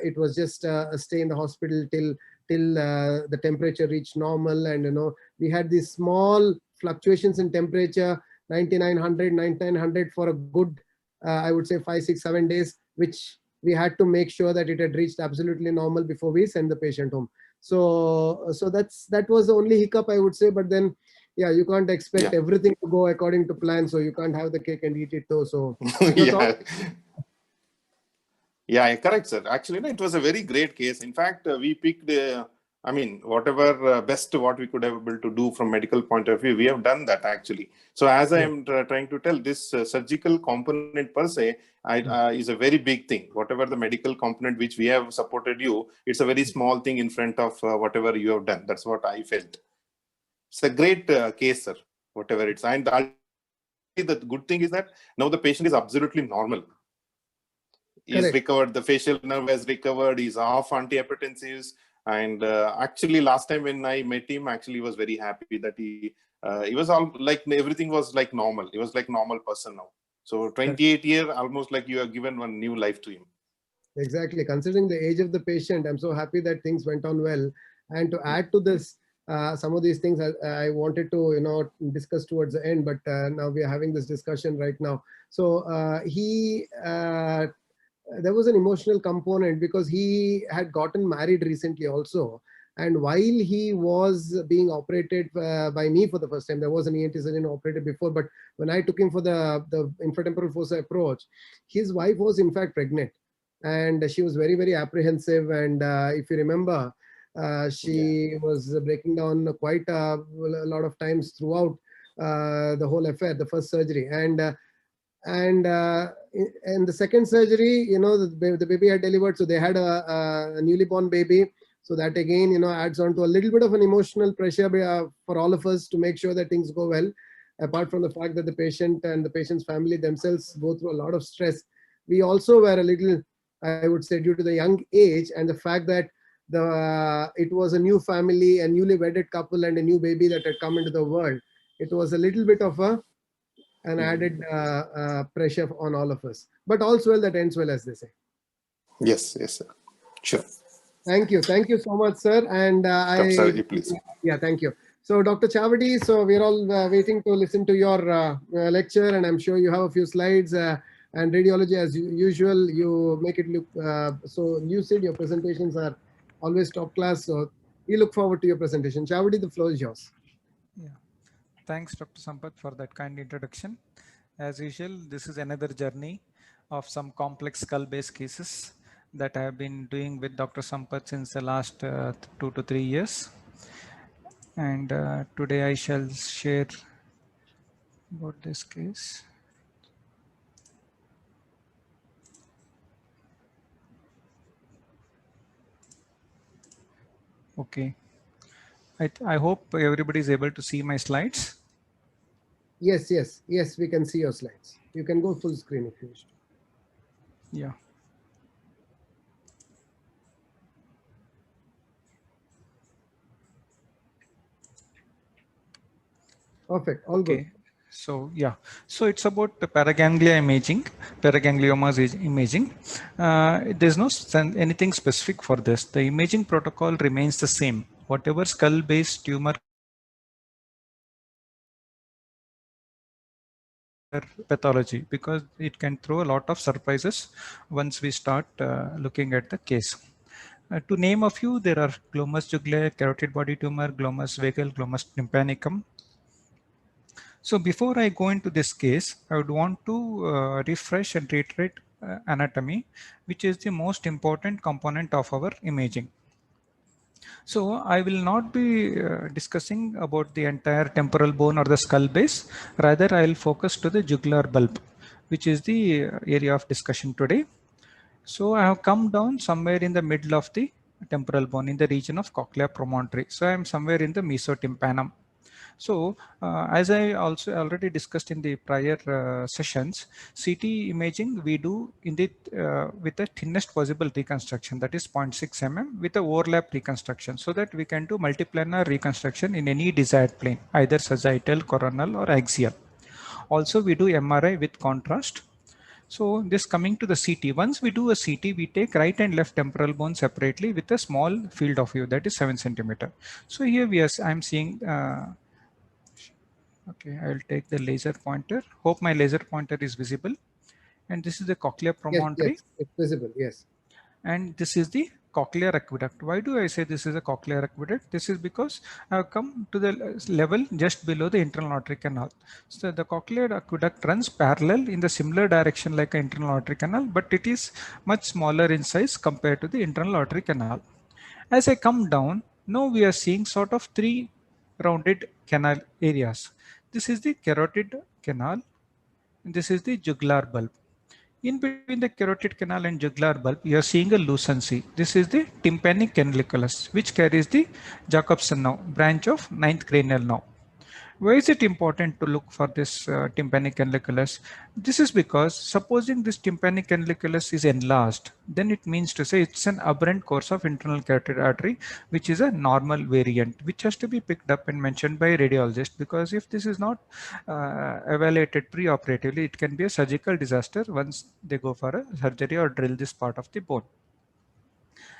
it was just a stay in the hospital till the temperature reached normal. And we had these small fluctuations in temperature, 9900 for a good I would say 5, 6, 7 days, which we had to make sure that it had reached absolutely normal before we send the patient home. So that was the only hiccup, I would say. But then yeah, you can't expect Yeah. everything to go according to plan, so you can't have the cake and eat it though. So Yeah. Yeah, correct, sir. Actually, no, it was a very great case. In fact, we picked, I mean, whatever best what we could have able to do from medical point of view, we have done that actually. So as I am trying to tell, this surgical component per se is a very big thing. Whatever the medical component which we have supported you, it's a very small thing in front of whatever you have done. That's what I felt. It's a great case, sir, whatever it's. And the good thing is that now the patient is absolutely normal. He's Correct. recovered, the facial nerve has recovered, he's off antihypertensives. And actually, last time when I met him, actually, he was very happy that he was all like everything was like normal. He was like normal person now. So 28 year, almost like you have given one new life to him. Exactly. Considering the age of the patient, I'm so happy that things went on well. And to add to this, some of these things I wanted to discuss towards the end, but now we are having this discussion right now. So there was an emotional component because he had gotten married recently also. And while he was being operated by me for the first time, there was an ENT surgeon who operated before, but when I took him for the infratemporal fossa approach, his wife was in fact pregnant. And she was very, very apprehensive. And if you remember, she was breaking down quite a lot of times throughout the whole affair, the first surgery. And the second surgery, the baby had delivered, so they had a newly born baby. So that again, adds on to a little bit of an emotional pressure for all of us to make sure that things go well. Apart from the fact that the patient and the patient's family themselves go through a lot of stress, we also were a little, I would say, due to the young age and the fact that it was a new family, a newly wedded couple, and a new baby that had come into the world. It was a little bit of an added pressure on all of us. But all's well that ends well, as they say. Yes, sir. Sure. Thank you so much, sir. And Please. Yeah, thank you. So, Dr. Chavadi, so we're all waiting to listen to your lecture, and I'm sure you have a few slides. And radiology, as usual, you make it look so lucid. Your presentations are always top class. So we look forward to your presentation. Chavadi, the floor is yours. Yeah. Thanks, Dr. Sampath, for that kind introduction. As usual, this is another journey of some complex skull-based cases that I have been doing with Dr. Sampath since the last 2 to 3 years. And today I shall share about this case. Okay. I hope everybody is able to see my slides. Yes, we can see your slides. You can go full screen if you wish. Yeah. Perfect. All okay. Good. So yeah, so it's about the paraganglia imaging, paragangliomas imaging. There's no anything specific for this. The imaging protocol remains the same. Whatever skull-based tumor pathology, because it can throw a lot of surprises once we start looking at the case. To name a few, there are glomus jugulae, carotid body tumor, glomus vagal, glomus tympanicum. So before I go into this case, I would want to refresh and reiterate anatomy, which is the most important component of our imaging. So I will not be discussing about the entire temporal bone or the skull base. Rather, I will focus to the jugular bulb, which is the area of discussion today. So I have come down somewhere in the middle of the temporal bone in the region of cochlear promontory. So I am somewhere in the mesotympanum. So as I also already discussed in the prior sessions, CT imaging we do in the with the thinnest possible reconstruction, that is 0.6 mm with the overlap reconstruction, so that we can do multiplanar reconstruction in any desired plane, either sagittal, coronal or axial. Also we do MRI with contrast. So this coming to the CT, once we do a CT, we take right and left temporal bone separately with a small field of view, that is 7 centimeter. So here I'm seeing okay, I'll take the laser pointer. Hope my laser pointer is visible. And this is the cochlear promontory. Yes, it's visible, yes. And this is the cochlear aqueduct. Why do I say this is a cochlear aqueduct? This is because I have come to the level just below the internal auditory canal. So the cochlear aqueduct runs parallel in the similar direction like an internal auditory canal, but it is much smaller in size compared to the internal auditory canal. As I come down, now we are seeing sort of three rounded canal areas. This is the carotid canal, and this is the jugular bulb. In between the carotid canal and jugular bulb, you are seeing a lucency. This is the tympanic canaliculus, which carries the Jacobson nerve, branch of ninth cranial nerve. Why is it important to look for this tympanic canaliculus? This is because supposing this tympanic canaliculus is enlarged, then it means to say it's an aberrant course of internal carotid artery, which is a normal variant, which has to be picked up and mentioned by a radiologist, because if this is not evaluated pre-operatively, it can be a surgical disaster once they go for a surgery or drill this part of the bone.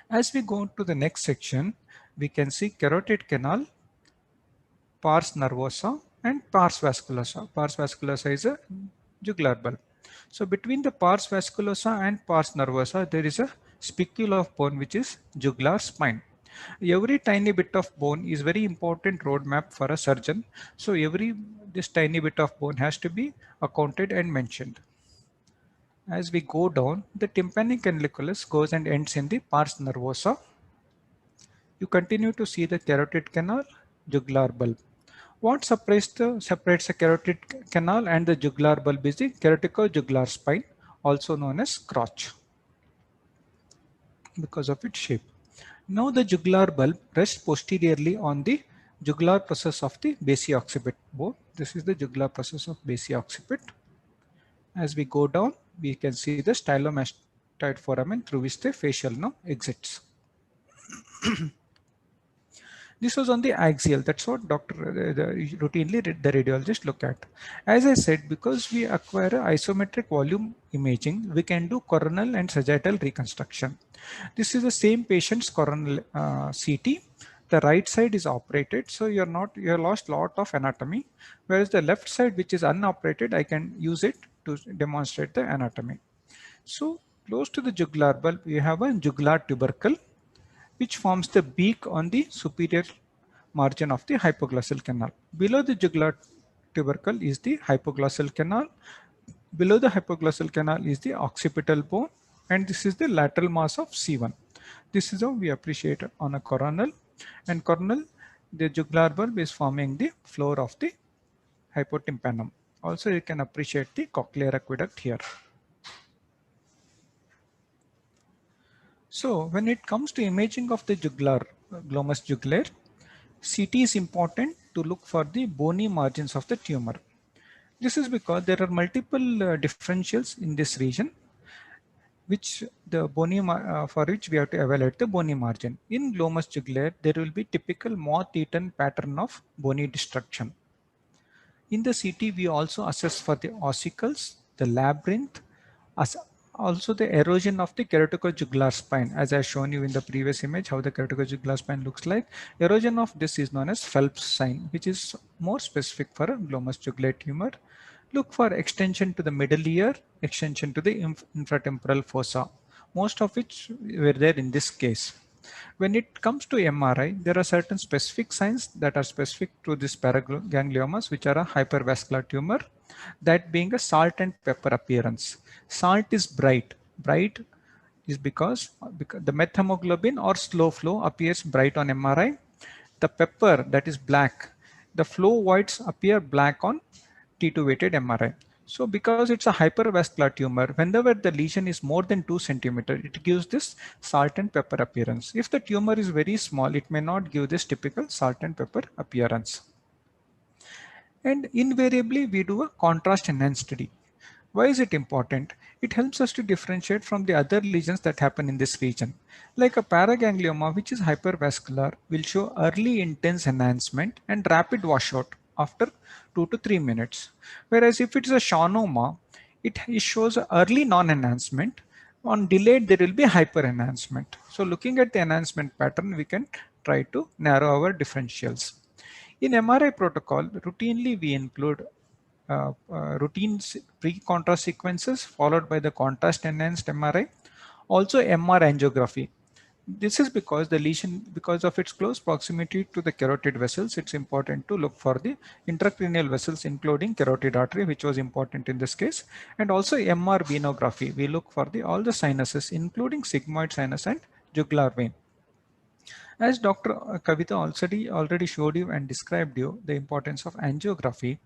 As we go to the next section, we can see carotid canal, pars nervosa and pars vasculosa. Pars vasculosa is a jugular bulb. So between the pars vasculosa and pars nervosa, there is a spicule of bone which is jugular spine. Every tiny bit of bone is very important roadmap for a surgeon. So this tiny bit of bone has to be accounted and mentioned. As we go down, the tympanic canaliculus goes and ends in the pars nervosa. You continue to see the carotid canal, jugular bulb. What separates the carotid canal and the jugular bulb is the carotico-jugular spine, also known as crotch, because of its shape. Now the jugular bulb rests posteriorly on the jugular process of the basiocciput bone. This is the jugular process of basiocciput. As we go down, we can see the stylomastoid foramen through which the facial nerve exits. This was on the axial. That's what routinely the radiologist look at. As I said, because we acquire isometric volume imaging, we can do coronal and sagittal reconstruction. This is the same patient's coronal CT. The right side is operated, so you have lost lot of anatomy, whereas the left side, which is unoperated, I can use it to demonstrate the anatomy. So close to the jugular bulb, you have a jugular tubercle, which forms the beak on the superior margin of the hypoglossal canal. Below the jugular tubercle is the hypoglossal canal. Below the hypoglossal canal is the occipital bone, and this is the lateral mass of C1. This is how we appreciate it on a coronal. And coronal, the jugular bulb is forming the floor of the hypotympanum. Also, you can appreciate the cochlear aqueduct here. So when it comes to imaging of the jugular, glomus jugulaire, CT is important to look for the bony margins of the tumor. This is because there are multiple differentials in this region, which the bony for which we have to evaluate the bony margin. In glomus jugulaire, there will be typical moth-eaten pattern of bony destruction. In the CT, we also assess for the ossicles, the labyrinth, also the erosion of the carotico-jugular spine. As I shown you in the previous image, how the carotico-jugular spine looks like. Erosion of this is known as Phelps sign, which is more specific for a glomus jugulaire tumor. Look for extension to the middle ear, extension to the infratemporal fossa, most of which were there in this case. When it comes to MRI, there are certain specific signs that are specific to this paragangliomas, which are a hypervascular tumor, that being a salt and pepper appearance. Salt is bright. Bright is because the methemoglobin or slow flow appears bright on MRI. The pepper, that is black, the flow voids appear black on T2 weighted MRI. So because it's a hypervascular tumor, whenever the lesion is more than 2 centimeters, it gives this salt and pepper appearance. If the tumor is very small, it may not give this typical salt and pepper appearance. And invariably, we do a contrast enhanced study. Why is it important? It helps us to differentiate from the other lesions that happen in this region. Like a paraganglioma, which is hypervascular, will show early intense enhancement and rapid washout after 2 to 3 minutes. Whereas if it is a schwannoma, it shows early non-enhancement. On delayed, there will be hyper enhancement. So looking at the enhancement pattern, we can try to narrow our differentials. In MRI protocol, routinely we include routine pre-contrast sequences followed by the contrast enhanced MRI. Also MR angiography. This is because the lesion, because of its close proximity to the carotid vessels, it's important to look for the intracranial vessels, including carotid artery, which was important in this case, and also MR venography. We look for all the sinuses, including sigmoid sinus and jugular vein. As Dr. Kavita already showed you and described you the importance of angiography,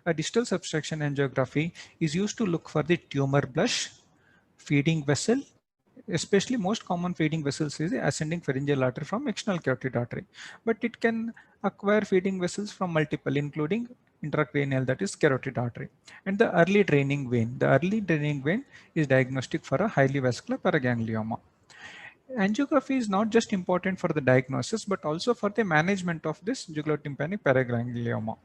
a distal subtraction angiography is used to look for the tumor blush, feeding vessel, especially most common feeding vessels is the ascending pharyngeal artery from external carotid artery, but it can acquire feeding vessels from multiple, including intracranial, that is carotid artery, and the early draining vein. The early draining vein is diagnostic for a highly vascular paraganglioma. Angiography is not just important for the diagnosis, but also for the management of this jugulotympanic paraganglioma.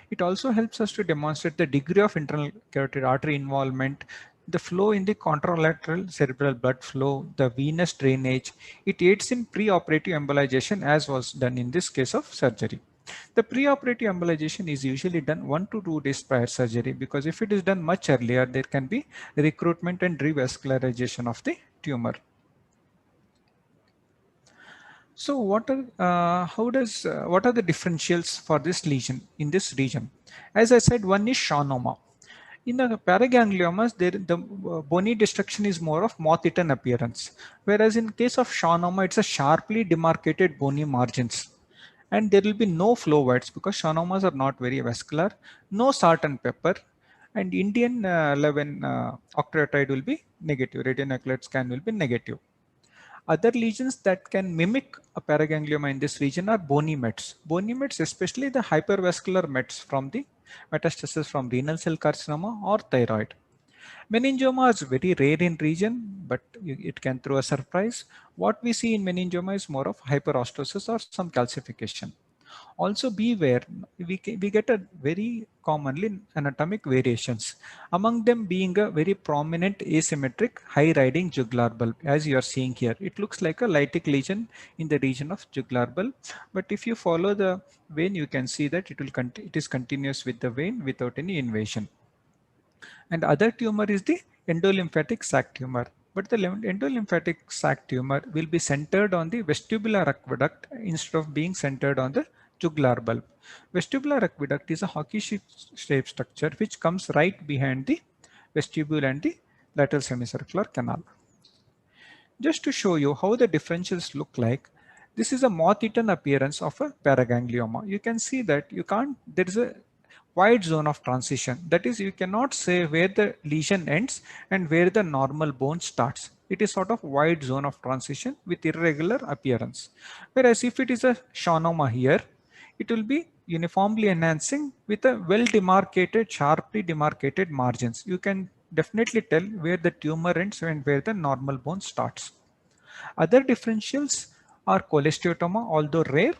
It also helps us to demonstrate the degree of internal carotid artery involvement, the flow in the contralateral cerebral blood flow, the venous drainage. It aids in preoperative embolization, as was done in this case of surgery. The preoperative embolization is usually done 1 to 2 days prior surgery, because if it is done much earlier, there can be recruitment and revascularization of the tumor. So what are the differentials for this lesion in this region? As I said, one is schwannoma. In the paragangliomas, the bony destruction is more of moth-eaten appearance, whereas in case of schwannoma, it's a sharply demarcated bony margins, and there will be no flow voids because schwannomas are not very vascular, no salt and pepper, and Indian 11 octreotide will be negative. Radionuclide scan will be negative. Other lesions that can mimic a paraganglioma in this region are bony mets. Bony mets, especially the hypervascular mets from the metastasis from renal cell carcinoma or thyroid. Meningioma is very rare in region, but it can throw a surprise. What we see in meningioma is more of hyperostosis or some calcification. Also beware, we get a very commonly anatomic variations, among them being a very prominent asymmetric high riding jugular bulb, as you are seeing here. It looks like a lytic lesion in the region of jugular bulb, but if you follow the vein, you can see that it is continuous with the vein without any invasion. And other tumor is the endolymphatic sac tumor. But the endolymphatic sac tumor will be centered on the vestibular aqueduct instead of being centered on the jugular bulb. Vestibular aqueduct is a hockey-shaped structure which comes right behind the vestibule and the lateral semicircular canal. Just to show you how the differentials look like, this is a moth-eaten appearance of a paraganglioma. You can see that there is a wide zone of transition. That is, you cannot say where the lesion ends and where the normal bone starts. It is sort of wide zone of transition with irregular appearance. Whereas if it is a schwannoma here, it will be uniformly enhancing with a well demarcated, sharply demarcated margins. You can definitely tell where the tumor ends and where the normal bone starts. Other differentials are cholesteatoma, although rare.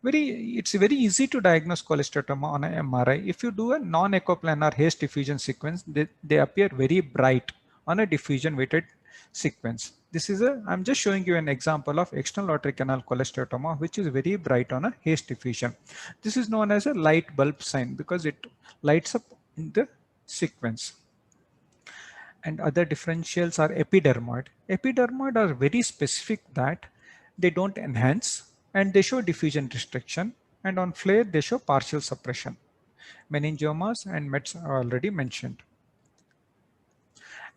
It's very easy to diagnose cholesteatoma on an MRI. If you do a non-echoplanar haze diffusion sequence, they appear very bright on a diffusion weighted sequence. I'm just showing you an example of external aortic canal cholesteatoma, which is very bright on a haze diffusion. This is known as a light bulb sign because it lights up in the sequence. And other differentials are epidermoid. Epidermoid are very specific that they don't enhance and they show diffusion restriction, and on FLAIR they show partial suppression. Meningiomas and METs are already mentioned.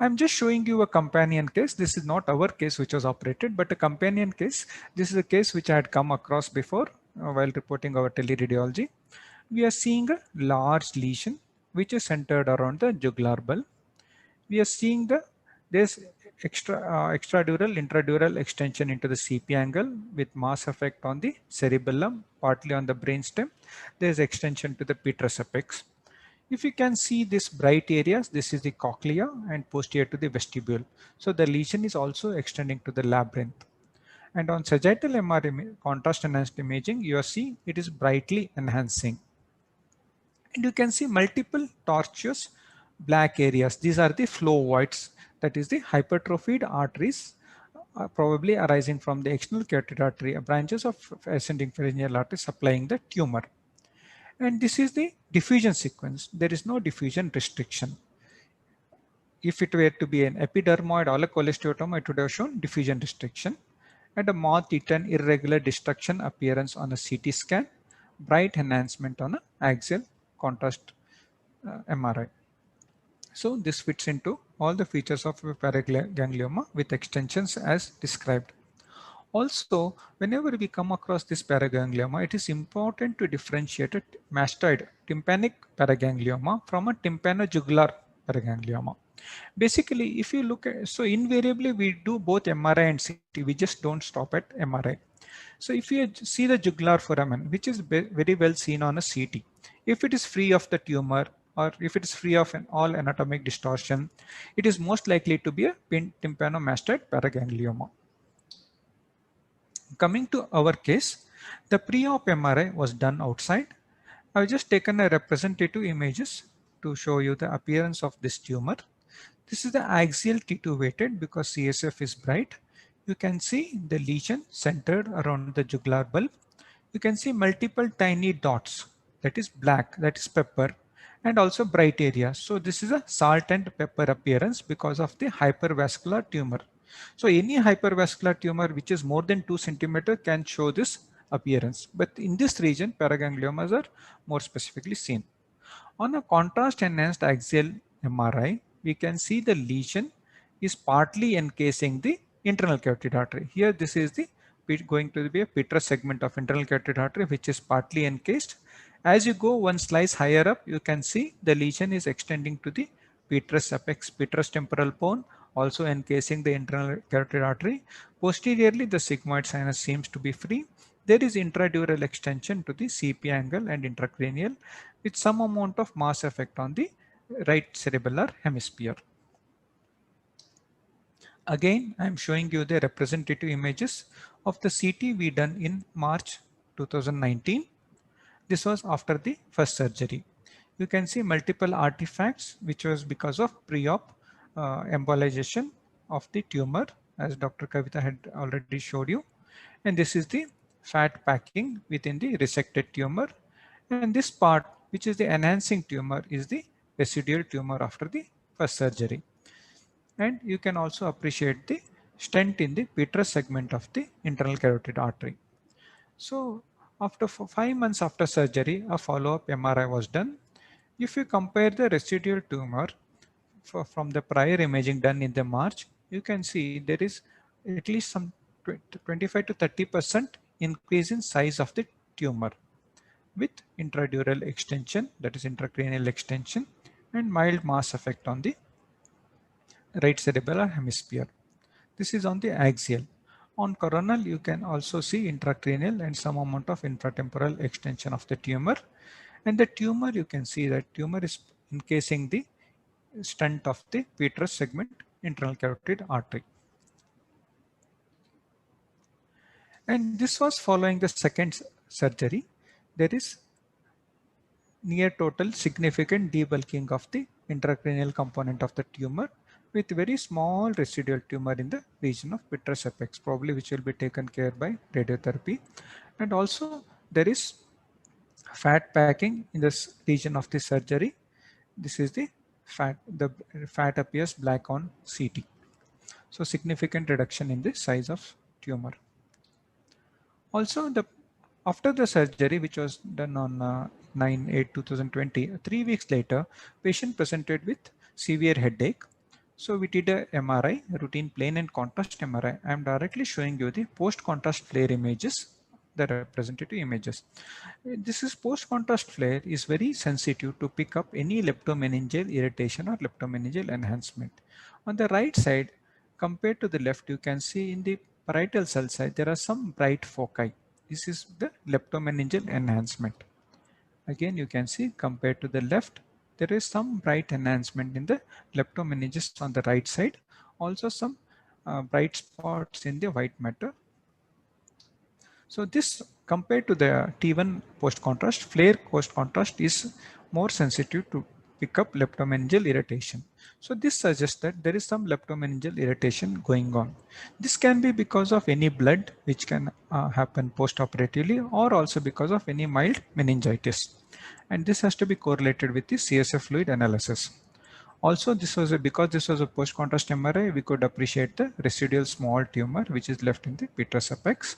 I'm just showing you a companion case. This is not our case which was operated, but a companion case. This is a case which I had come across before while reporting our teleradiology. We are seeing a large lesion which is centered around the jugular bulb. We are seeing there's extradural, intradural extension into the CP angle with mass effect on the cerebellum, partly on the brainstem. There's extension to the petrous apex. If you can see these bright areas, this is the cochlea and posterior to the vestibule. So the lesion is also extending to the labyrinth. And on sagittal MR contrast enhanced imaging, you are seeing it is brightly enhancing. And you can see multiple tortuous black areas. These are the flow voids, that is the hypertrophied arteries probably arising from the external carotid artery, branches of ascending pharyngeal artery supplying the tumor. And this is the diffusion sequence. There is no diffusion restriction. If it were to be an epidermoid or a cholesteatoma, it would have shown diffusion restriction. and a moth-eaten irregular destruction appearance on a CT scan, bright enhancement on an axial contrast MRI. So this fits into all the features of paraganglioma with extensions as described. Also, whenever we come across this paraganglioma, it is important to differentiate a mastoid tympanic paraganglioma from a tympanojugular paraganglioma. Basically, if you look at, so invariably we do both MRI and CT, we just don't stop at MRI. So if you see the jugular foramen, which is very well seen on a CT, if it is free of the tumor or if it is free of all anatomic distortion, it is most likely to be a tympanomastoid paraganglioma. Coming to our case, the pre-op MRI was done outside. I've just taken a representative images to show you the appearance of this tumor. This is the axial T2 weighted because CSF is bright. You can see the lesion centered around the jugular bulb. You can see multiple tiny dots, that is black, that is pepper, and also bright areas. So this is a salt and pepper appearance because of the hypervascular tumor. So any hypervascular tumor which is more than 2 centimeters can show this appearance. But in this region, paragangliomas are more specifically seen. On a contrast enhanced axial MRI, we can see the lesion is partly encasing the internal carotid artery. Here, this is the going to be a petrous segment of internal carotid artery, which is partly encased. As you go one slice higher up, you can see the lesion is extending to the petrous apex, petrous temporal bone, also encasing the internal carotid artery. Posteriorly, the sigmoid sinus seems to be free. There is intradural extension to the CP angle and intracranial with some amount of mass effect on the right cerebellar hemisphere. Again, I am showing you the representative images of the CT we done in March 2019. This was after the first surgery. You can see multiple artifacts which was because of pre-op embolization of the tumor, as Dr. Kavita had already showed you. And this is the fat packing within the resected tumor. And this part, which is the enhancing tumor, is the residual tumor after the first surgery. And you can also appreciate the stent in the petrous segment of the internal carotid artery. So after 5 months after surgery, a follow-up MRI was done. If you compare the residual tumor from the prior imaging done in the March, you can see there is at least some 25 to 30% increase in size of the tumor with intradural extension, that is intracranial extension, and mild mass effect on the right cerebellar hemisphere. This is on the axial. On coronal, you can also see intracranial and some amount of infratemporal extension of the tumor. And the tumor, you can see that tumor is encasing the stent of the petrous segment internal carotid artery. And this was following the second surgery. There is near total significant debulking of the intracranial component of the tumor with very small residual tumor in the region of petrous apex, probably which will be taken care by radiotherapy. And also there is fat packing in this region of the surgery. This is the fat appears black on CT. So significant reduction in the size of tumor. Also, after the surgery, which was done on 9/8/2020, 3 weeks later, patient presented with severe headache. So we did a MRI, routine plain and contrast MRI. I am directly showing you the post-contrast flare images, the representative images. This is post-contrast flare is very sensitive to pick up any leptomeningeal irritation or leptomeningeal enhancement. On the right side, compared to the left, you can see in the parietal cell side, there are some bright foci. This is the leptomeningeal enhancement. Again, you can see compared to the left, there is some bright enhancement in the leptomeninges on the right side. Also some bright spots in the white matter. So this compared to the T1 post-contrast, flare post-contrast is more sensitive to pick up leptomeningeal irritation. So this suggests that there is some leptomeningeal irritation going on. This can be because of any blood which can happen post-operatively or also because of any mild meningitis. And this has to be correlated with the CSF fluid analysis. Also, because this was a post-contrast MRI, we could appreciate the residual small tumor which is left in the petrous apex.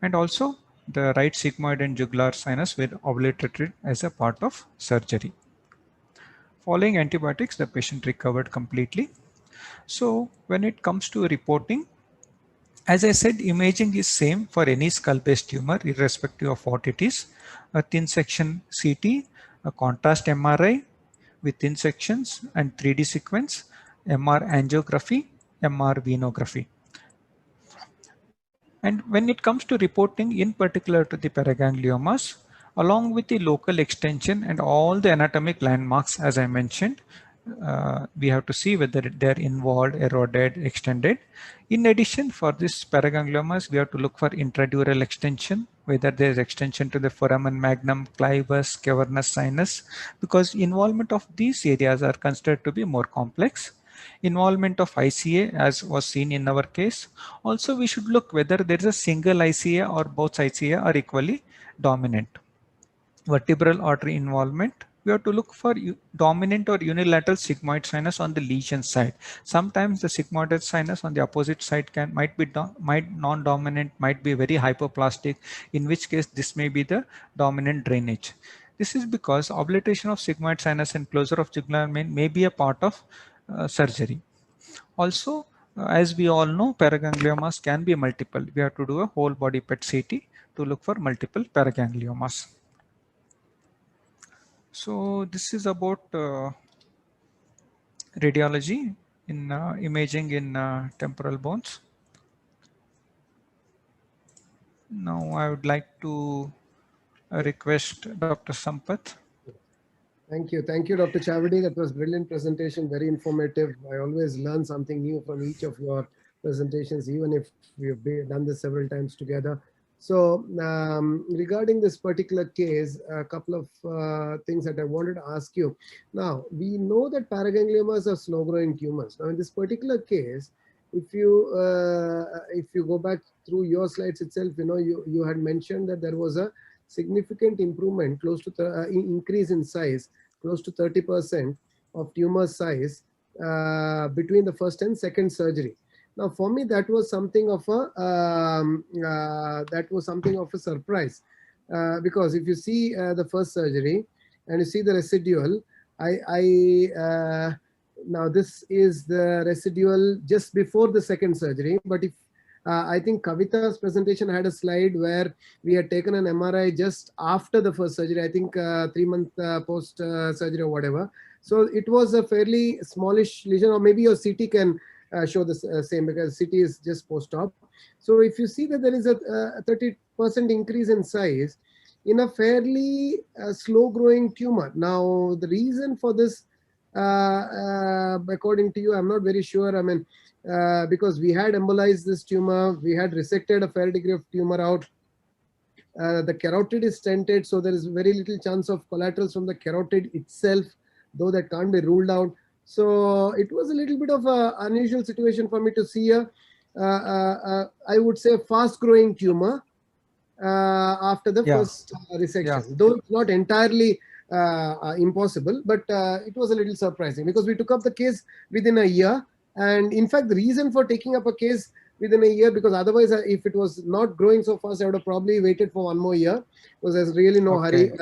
And also the right sigmoid and jugular sinus were obliterated as a part of surgery. Following antibiotics, the patient recovered completely. So when it comes to reporting, as I said, imaging is same for any skull-based tumor, irrespective of what it is. A thin section CT, a contrast MRI with thin sections and 3D sequence, MR angiography, MR venography. And when it comes to reporting, in particular to the paragangliomas, along with the local extension and all the anatomic landmarks, as I mentioned, we have to see whether they're involved, eroded, extended. In addition, for this paragangliomas, we have to look for intradural extension, whether there is extension to the foramen magnum, clivus, cavernous sinus, because involvement of these areas are considered to be more complex. Involvement of ICA, as was seen in our case. Also, we should look whether there is a single ICA or both ICA are equally dominant. Vertebral artery involvement, we have to look for dominant or unilateral sigmoid sinus on the lesion side. Sometimes the sigmoidal sinus on the opposite side might be non-dominant, might be very hypoplastic, in which case this may be the dominant drainage. This is because obliteration of sigmoid sinus and closure of jugular vein may be a part of surgery. Also, as we all know, paragangliomas can be multiple. We have to do a whole body PET CT to look for multiple paragangliomas. So this is about radiology in imaging in temporal bones. Now I would like to request Dr. Sampath. Thank you, Dr. Chavadi. That was brilliant presentation, very informative. I always learn something new from each of your presentations, even if we've done this several times together. So regarding this particular case, a couple of things that I wanted to ask you. Now, we know that paragangliomas are slow-growing tumors. Now, in this particular case, if you go back through your slides itself, you had mentioned that there was a significant improvement, close to increase in size, close to 30% of tumor size between the first and second surgery. Now, for me, that was something of a surprise, because if you see the first surgery and you see the residual, now this is the residual just before the second surgery. But if I think Kavita's presentation had a slide where we had taken an MRI just after the first surgery, I think 3 months post surgery or whatever. So it was a fairly smallish lesion, or maybe your CT can show the same, because CT is just post-op. So if you see that there is a 30% increase in size in a fairly slow-growing tumor. Now, the reason for this, according to you, I'm not very sure. I mean, because we had embolized this tumor, we had resected a fair degree of tumor out. The carotid is stented, so there is very little chance of collaterals from the carotid itself, though that can't be ruled out. So it was a little bit of an unusual situation for me to see I would say, a fast-growing tumor after the first resection. Though it's not entirely impossible, but it was a little surprising, because we took up the case within a year. And in fact, the reason for taking up a case within a year, because otherwise, if it was not growing so fast, I would have probably waited for 1 more year, because there's really no hurry.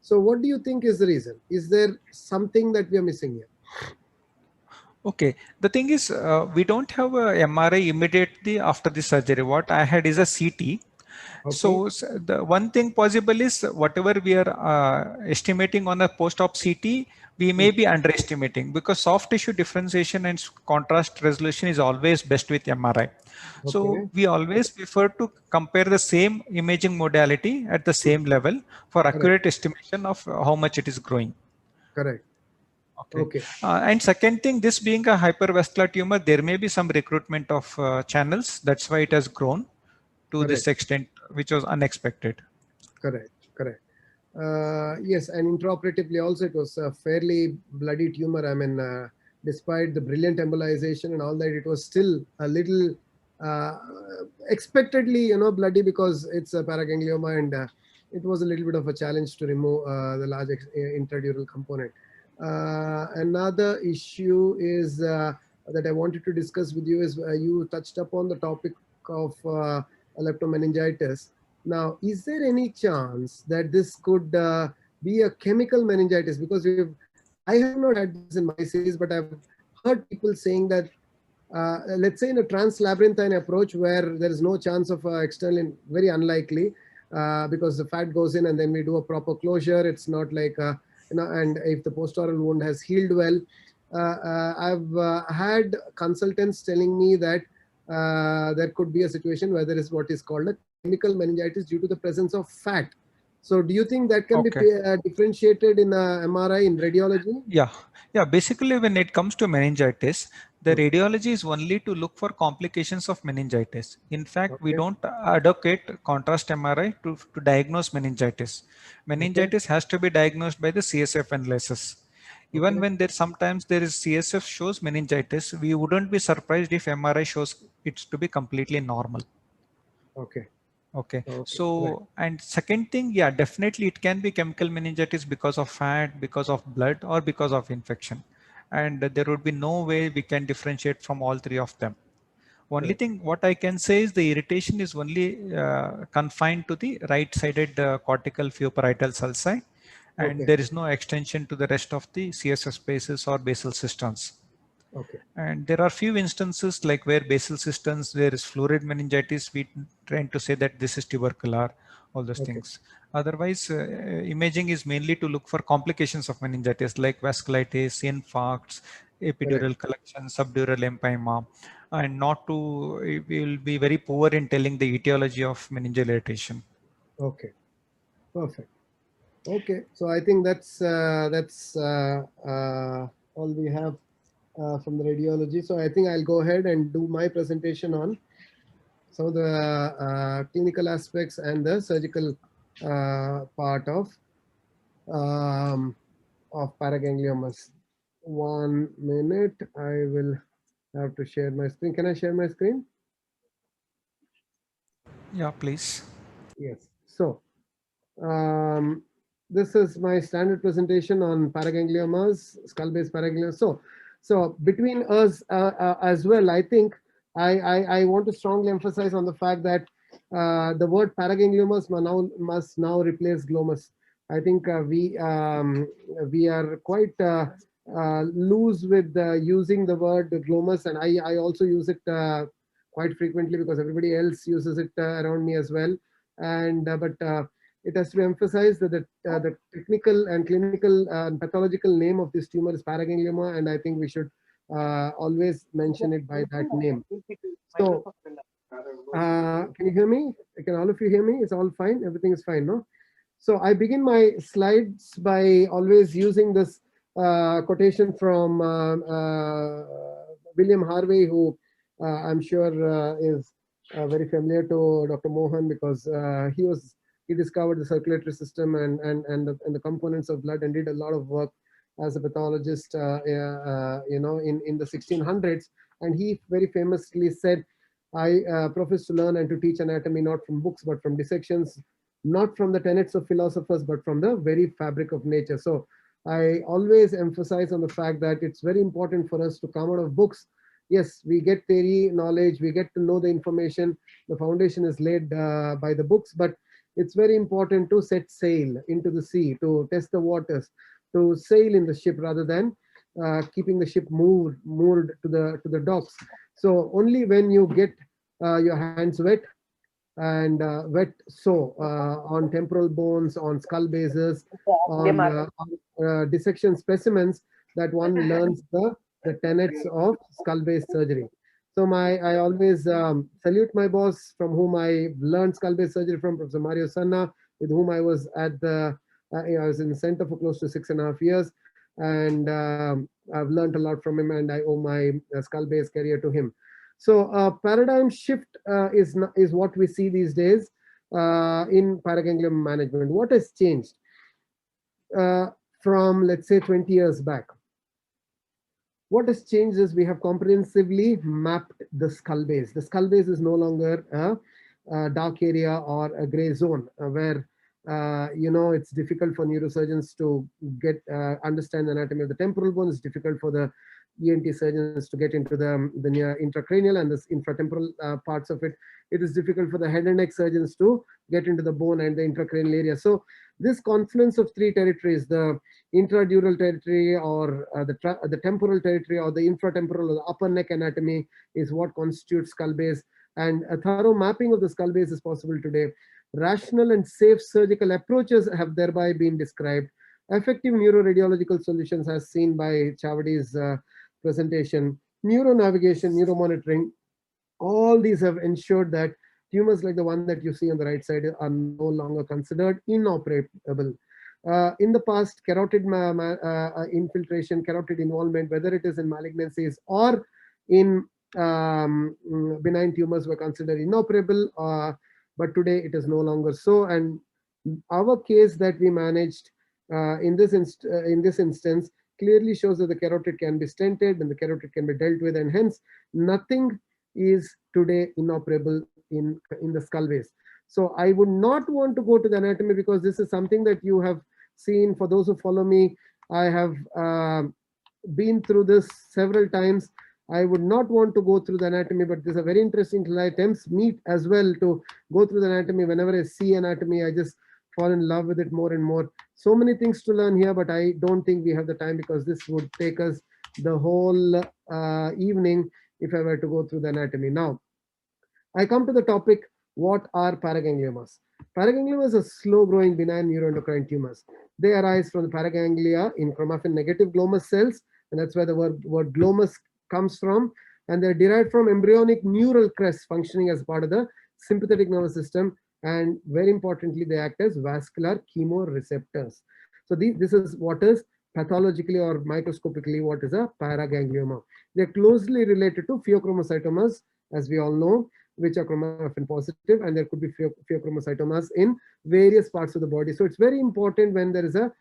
So what do you think is the reason? Is there something that we are missing here? Okay, the thing is, we don't have a MRI immediately after the surgery. What I had is a CT. Okay. So the one thing possible is whatever we are estimating on a post-op CT, we may be underestimating, because soft tissue differentiation and contrast resolution is always best with MRI. Okay. So we always prefer to compare the same imaging modality at the same level for accurate estimation of how much it is growing. Correct. Okay. And second thing, this being a hypervascular tumor, there may be some recruitment of channels. That's why it has grown to this extent, which was unexpected. Correct. Yes, and intraoperatively also it was a fairly bloody tumor. I mean, despite the brilliant embolization and all that, it was still a little expectedly, bloody, because it's a paraganglioma, and it was a little bit of a challenge to remove the large intradural component. Another issue is that I wanted to discuss with you is you touched upon the topic of leptomeningitis. Now, is there any chance that this could be a chemical meningitis? Because I have not had this in my series, but I've heard people saying that, let's say in a translabyrinthine approach where there is no chance of external, very unlikely, because the fat goes in and then we do a proper closure. It's not like, and if the post-oral wound has healed well. I've had consultants telling me that there could be a situation where there is what is called a chemical meningitis due to the presence of fat. So do you think that can be differentiated in MRI, in radiology? Yeah. Basically, when it comes to meningitis, the radiology is only to look for complications of meningitis. In fact, we don't advocate contrast MRI to diagnose meningitis. Meningitis has to be diagnosed by the CSF analysis. Even when sometimes there is CSF shows meningitis, we wouldn't be surprised if MRI shows it to be completely normal. Okay. So, and second thing, yeah, definitely it can be chemical meningitis because of fat, because of blood, or because of infection. And there would be no way we can differentiate from all three of them. Only thing what I can say is the irritation is only confined to the right-sided cortical pupil sulci, and there is no extension to the rest of the CSF spaces or basal cisterns. And there are few instances like where basal cisterns, there is fluoride meningitis, we trying to say that this is tubercular, all those things. Otherwise, imaging is mainly to look for complications of meningitis like vasculitis, infarcts, epidural collection, subdural empyema, and not to, we will be very poor in telling the etiology of meningeal irritation. Okay, perfect. Okay, so I think that's all we have from the radiology. So I think I'll go ahead and do my presentation on some of the clinical aspects and the surgical part of paragangliomas. 1 minute, I will have to share my screen. Can I share my screen? Yeah, please. Yes. So this is my standard presentation on paragangliomas, skull-base paragangliomas. So between us as well, I think I want to strongly emphasize on the fact that the word paragangliomas must now replace glomus. I think we are quite loose with using the word glomus, and I also use it quite frequently because everybody else uses it around me as well. And but it has to be emphasized that the technical and clinical and pathological name of this tumor is paraganglioma, and I think we should always mention it by that name. So, can you hear me? Can all of you hear me? It's all fine? Everything is fine, no? So I begin my slides by always using this quotation from William Harvey, who I'm sure is very familiar to Dr. Mohan, because he discovered the circulatory system and the components of blood and did a lot of work as a pathologist, you know, in the 1600s. And he very famously said, I profess to learn and to teach anatomy not from books, but from dissections, not from the tenets of philosophers, but from the very fabric of nature. So I always emphasize on the fact that it's very important for us to come out of books. Yes, we get theory knowledge, we get to know the information, the foundation is laid by the books, but it's very important to set sail into the sea, to test the waters, to sail in the ship rather than keeping the ship moored to the docks. So only when you get your hands wet and on temporal bones, on skull bases, on dissection specimens, that one learns the tenets of skull-based surgery. So I always salute my boss, from whom I learned skull-based surgery from, Professor Mario Sanna, with whom I was at the I was in the center for close to 6.5 years, and I've learned a lot from him, and I owe my skull-based career to him. So paradigm shift is what we see these days in paraganglioma management. What has changed from, let's say, 20 years back? What has changed is we have comprehensively mapped the skull base. The skull base is no longer a dark area or a gray zone where it's difficult for neurosurgeons to get understand the anatomy of the temporal bone. It's difficult for the ENT surgeons to get into the near intracranial and the infratemporal parts of it. It is difficult for the head and neck surgeons to get into the bone and the intracranial area. So this confluence of three territories, the intradural territory or the temporal territory or the infratemporal or the upper neck anatomy, is what constitutes skull base. And a thorough mapping of the skull base is possible today. Rational and safe surgical approaches have thereby been described. Effective neuroradiological solutions, as seen by Chavadi's presentation, neuronavigation, neuromonitoring, all these have ensured that tumors like the one that you see on the right side are no longer considered inoperable. In the past, carotid infiltration, carotid involvement, whether it is in malignancies or in benign tumors, were considered inoperable, but today it is no longer so. And our case that we managed in this instance clearly shows that the carotid can be stented and the carotid can be dealt with, and hence nothing is today inoperable in the skull base. So I would not want to go to the anatomy, because this is something that you have seen. For those who follow me, I have been through this several times. I would not want to go through the anatomy, but this is a very interesting slide. Tempts me as well to go through the anatomy. Whenever I see anatomy, I just fall in love with it more and more. So many things to learn here, but I don't think we have the time, because this would take us the whole evening if I were to go through the anatomy. Now, I come to the topic, what are paragangliomas? Paragangliomas are slow-growing benign neuroendocrine tumors. They arise from the paraganglia in chromaffin negative glomus cells, and that's where the word glomus comes from, and they're derived from embryonic neural crests functioning as part of the sympathetic nervous system, and very importantly, they act as vascular chemoreceptors. So this is what is pathologically or microscopically what is a paraganglioma. They're closely related to pheochromocytomas, as we all know, which are chromaffin positive, and there could be pheochromocytomas in various parts of the body. So it's very important when there is a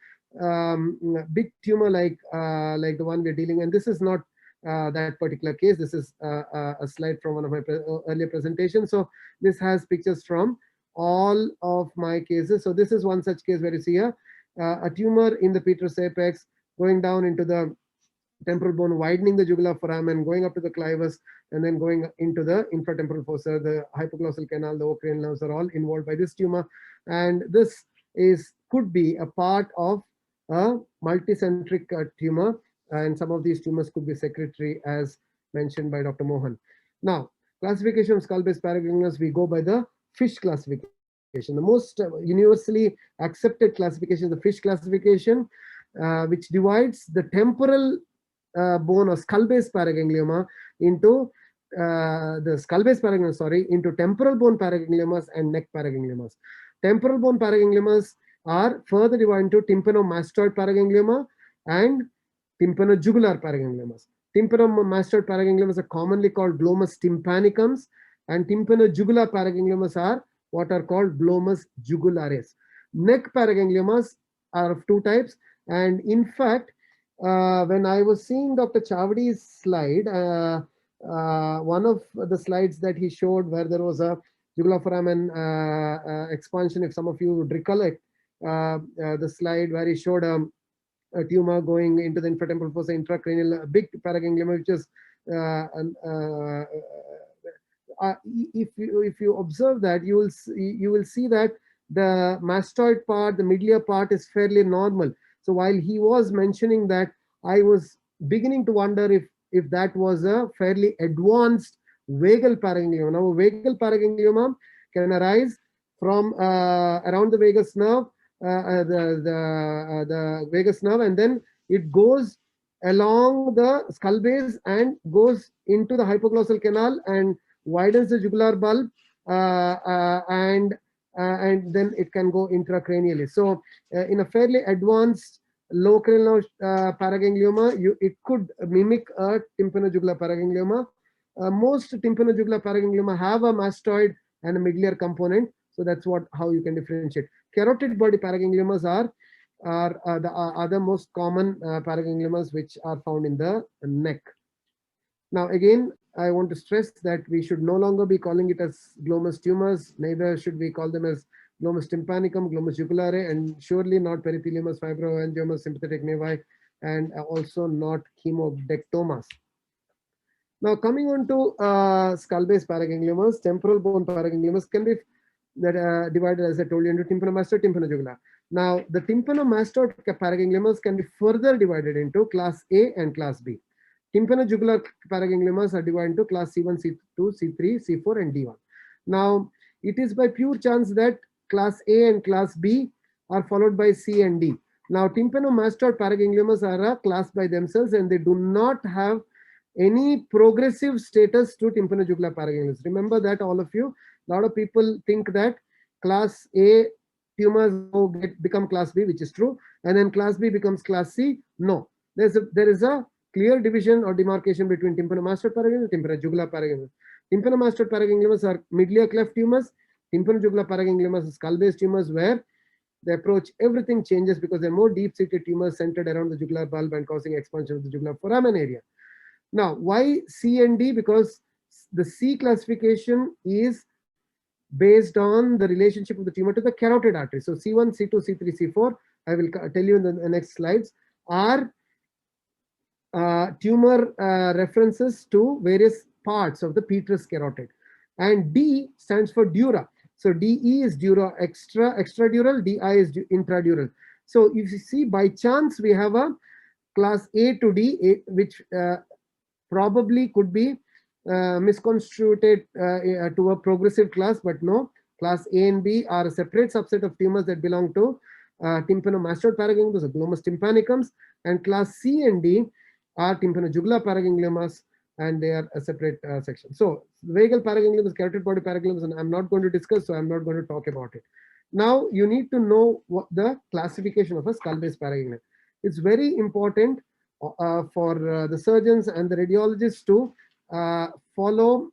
big tumor like the one we're dealing, and this is not that particular case. This is a slide from one of my earlier presentations. So this has pictures from all of my cases. So this is one such case where you see a tumor in the petrous apex going down into the temporal bone, widening the jugular foramen, going up to the clivus, and then going into the infratemporal fossa. The hypoglossal canal, the ocranial nerves are all involved by this tumor, and this could be a part of a multicentric tumor, and some of these tumors could be secretory, as mentioned by Dr. Mohan. Now, classification of skull base paragangliomas, we go by the Fish classification. The most universally accepted classification is the Fish classification, which divides the temporal bone or skull base paraganglioma into into temporal bone paragangliomas and neck paragangliomas. Temporal bone paragangliomas are further divided into tympanomastoid paraganglioma and tympanojugular paragangliomas. Tympanomastoid paragangliomas are commonly called glomus tympanicums, and tympanojugular paragangliomas are what are called glomus jugularis. Neck paragangliomas are of two types, and in fact, when I was seeing Dr. Chavadi's slide, one of the slides that he showed where there was a jugular foramen expansion, if some of you would recollect, the slide where he showed a tumor going into the infratemporal fossa intracranial, a big paraganglioma, which is if you observe that, you will see that the mastoid part, the middle part, is fairly normal. So while he was mentioning that, I was beginning to wonder if that was a fairly advanced vagal paraganglioma. Now, a vagal paraganglioma can arise from around the vagus nerve, the vagus nerve, and then it goes along the skull base and goes into the hypoglossal canal and widens the jugular bulb, and then it can go intracranially. So in a fairly advanced low cranial paraganglioma, it could mimic a tympanojugular paraganglioma. Most tympanojugular paraganglioma have a mastoid and a middle component, so that's how you can differentiate. Carotid body paragangliomas are the other most common paragangliomas which are found in the neck. Now again, I want to stress that we should no longer be calling it as glomus tumors, neither should we call them as glomus tympanicum, glomus jugulare, and surely not perithelioma, fibroangioma, sympathetic nevi, and also not chemodectomas. Now coming on to skull-based paragangliomas, temporal bone paragangliomas can be divided, as I told you, into tympanomastoid, tympanojugular. Now the tympanomastoid paragangliomas can be further divided into class A and class B. Tympanojugular paragangliomas are divided into class C1, C2, C3, C4, and D1. Now it is by pure chance that class A and class B are followed by C and D. Now tympanomastoid paragangliomas are a class by themselves, and they do not have any progressive status to tympanojugular paragangliomas. Remember that, all of you. A lot of people think that class A tumors become class B, which is true, and then class B becomes class C. No, there is a clear division or demarcation between tympanomastoid paragangliomas and tympanojugular paragangliomas. Tympanomastoid paragangliomas are midlia cleft tumors. Tympanojugular paragangliomas are skull-based tumors where the approach, everything changes because they're more deep-seated tumors centered around the jugular bulb and causing expansion of the jugular foramen area. Now, why C and D? Because the C classification is based on the relationship of the tumor to the carotid artery. So C1, C2, C3, C4, I will tell you in the next slides, are tumor references to various parts of the petrous carotid. And D stands for dura. So DE is dura extradural, DI is intradural. So if you see, by chance we have a class A to D, which probably could be misconstrued to a progressive class, but no, class A and B are a separate subset of tumors that belong to tympanomastoid paragangliomas, glomus tympanicums, and class C and D are tympanojugular paragangliomas, and they are a separate section. So vagal paragangliomas, carotid body paragangliomas, and I'm not going to discuss, so I'm not going to talk about it. Now you need to know what the classification of a skull-based paraganglioma. It's very important for the surgeons and the radiologists to follow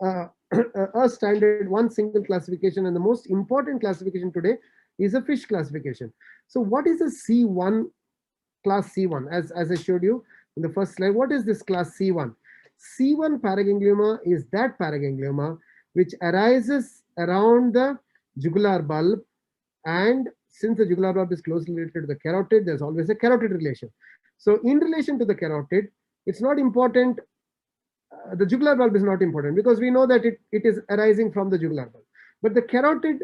a standard, one single classification, and the most important classification today is a Fish classification. So what is a C1, class C1? As I showed you in the first slide, what is this class C1? C1 paraganglioma is that paraganglioma which arises around the jugular bulb, and since the jugular bulb is closely related to the carotid, there's always a carotid relation. So in relation to the carotid, it's not important. The jugular bulb is not important because we know that it is arising from the jugular bulb. But the carotid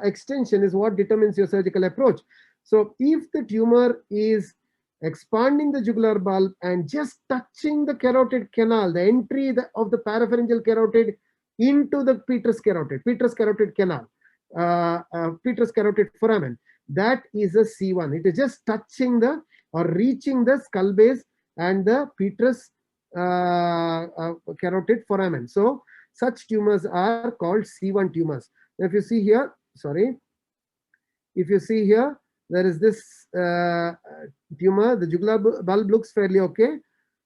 extension is what determines your surgical approach. So if the tumor is expanding the jugular bulb and just touching the carotid canal, the entry of the parapharyngeal carotid into the petrous carotid canal, petrous carotid foramen, that is a C1. It is just touching the or reaching the skull base and the petrous carotid foramen. So such tumors are called C1 tumors. Now, if you see here, there is this tumor. The jugular bulb looks fairly okay.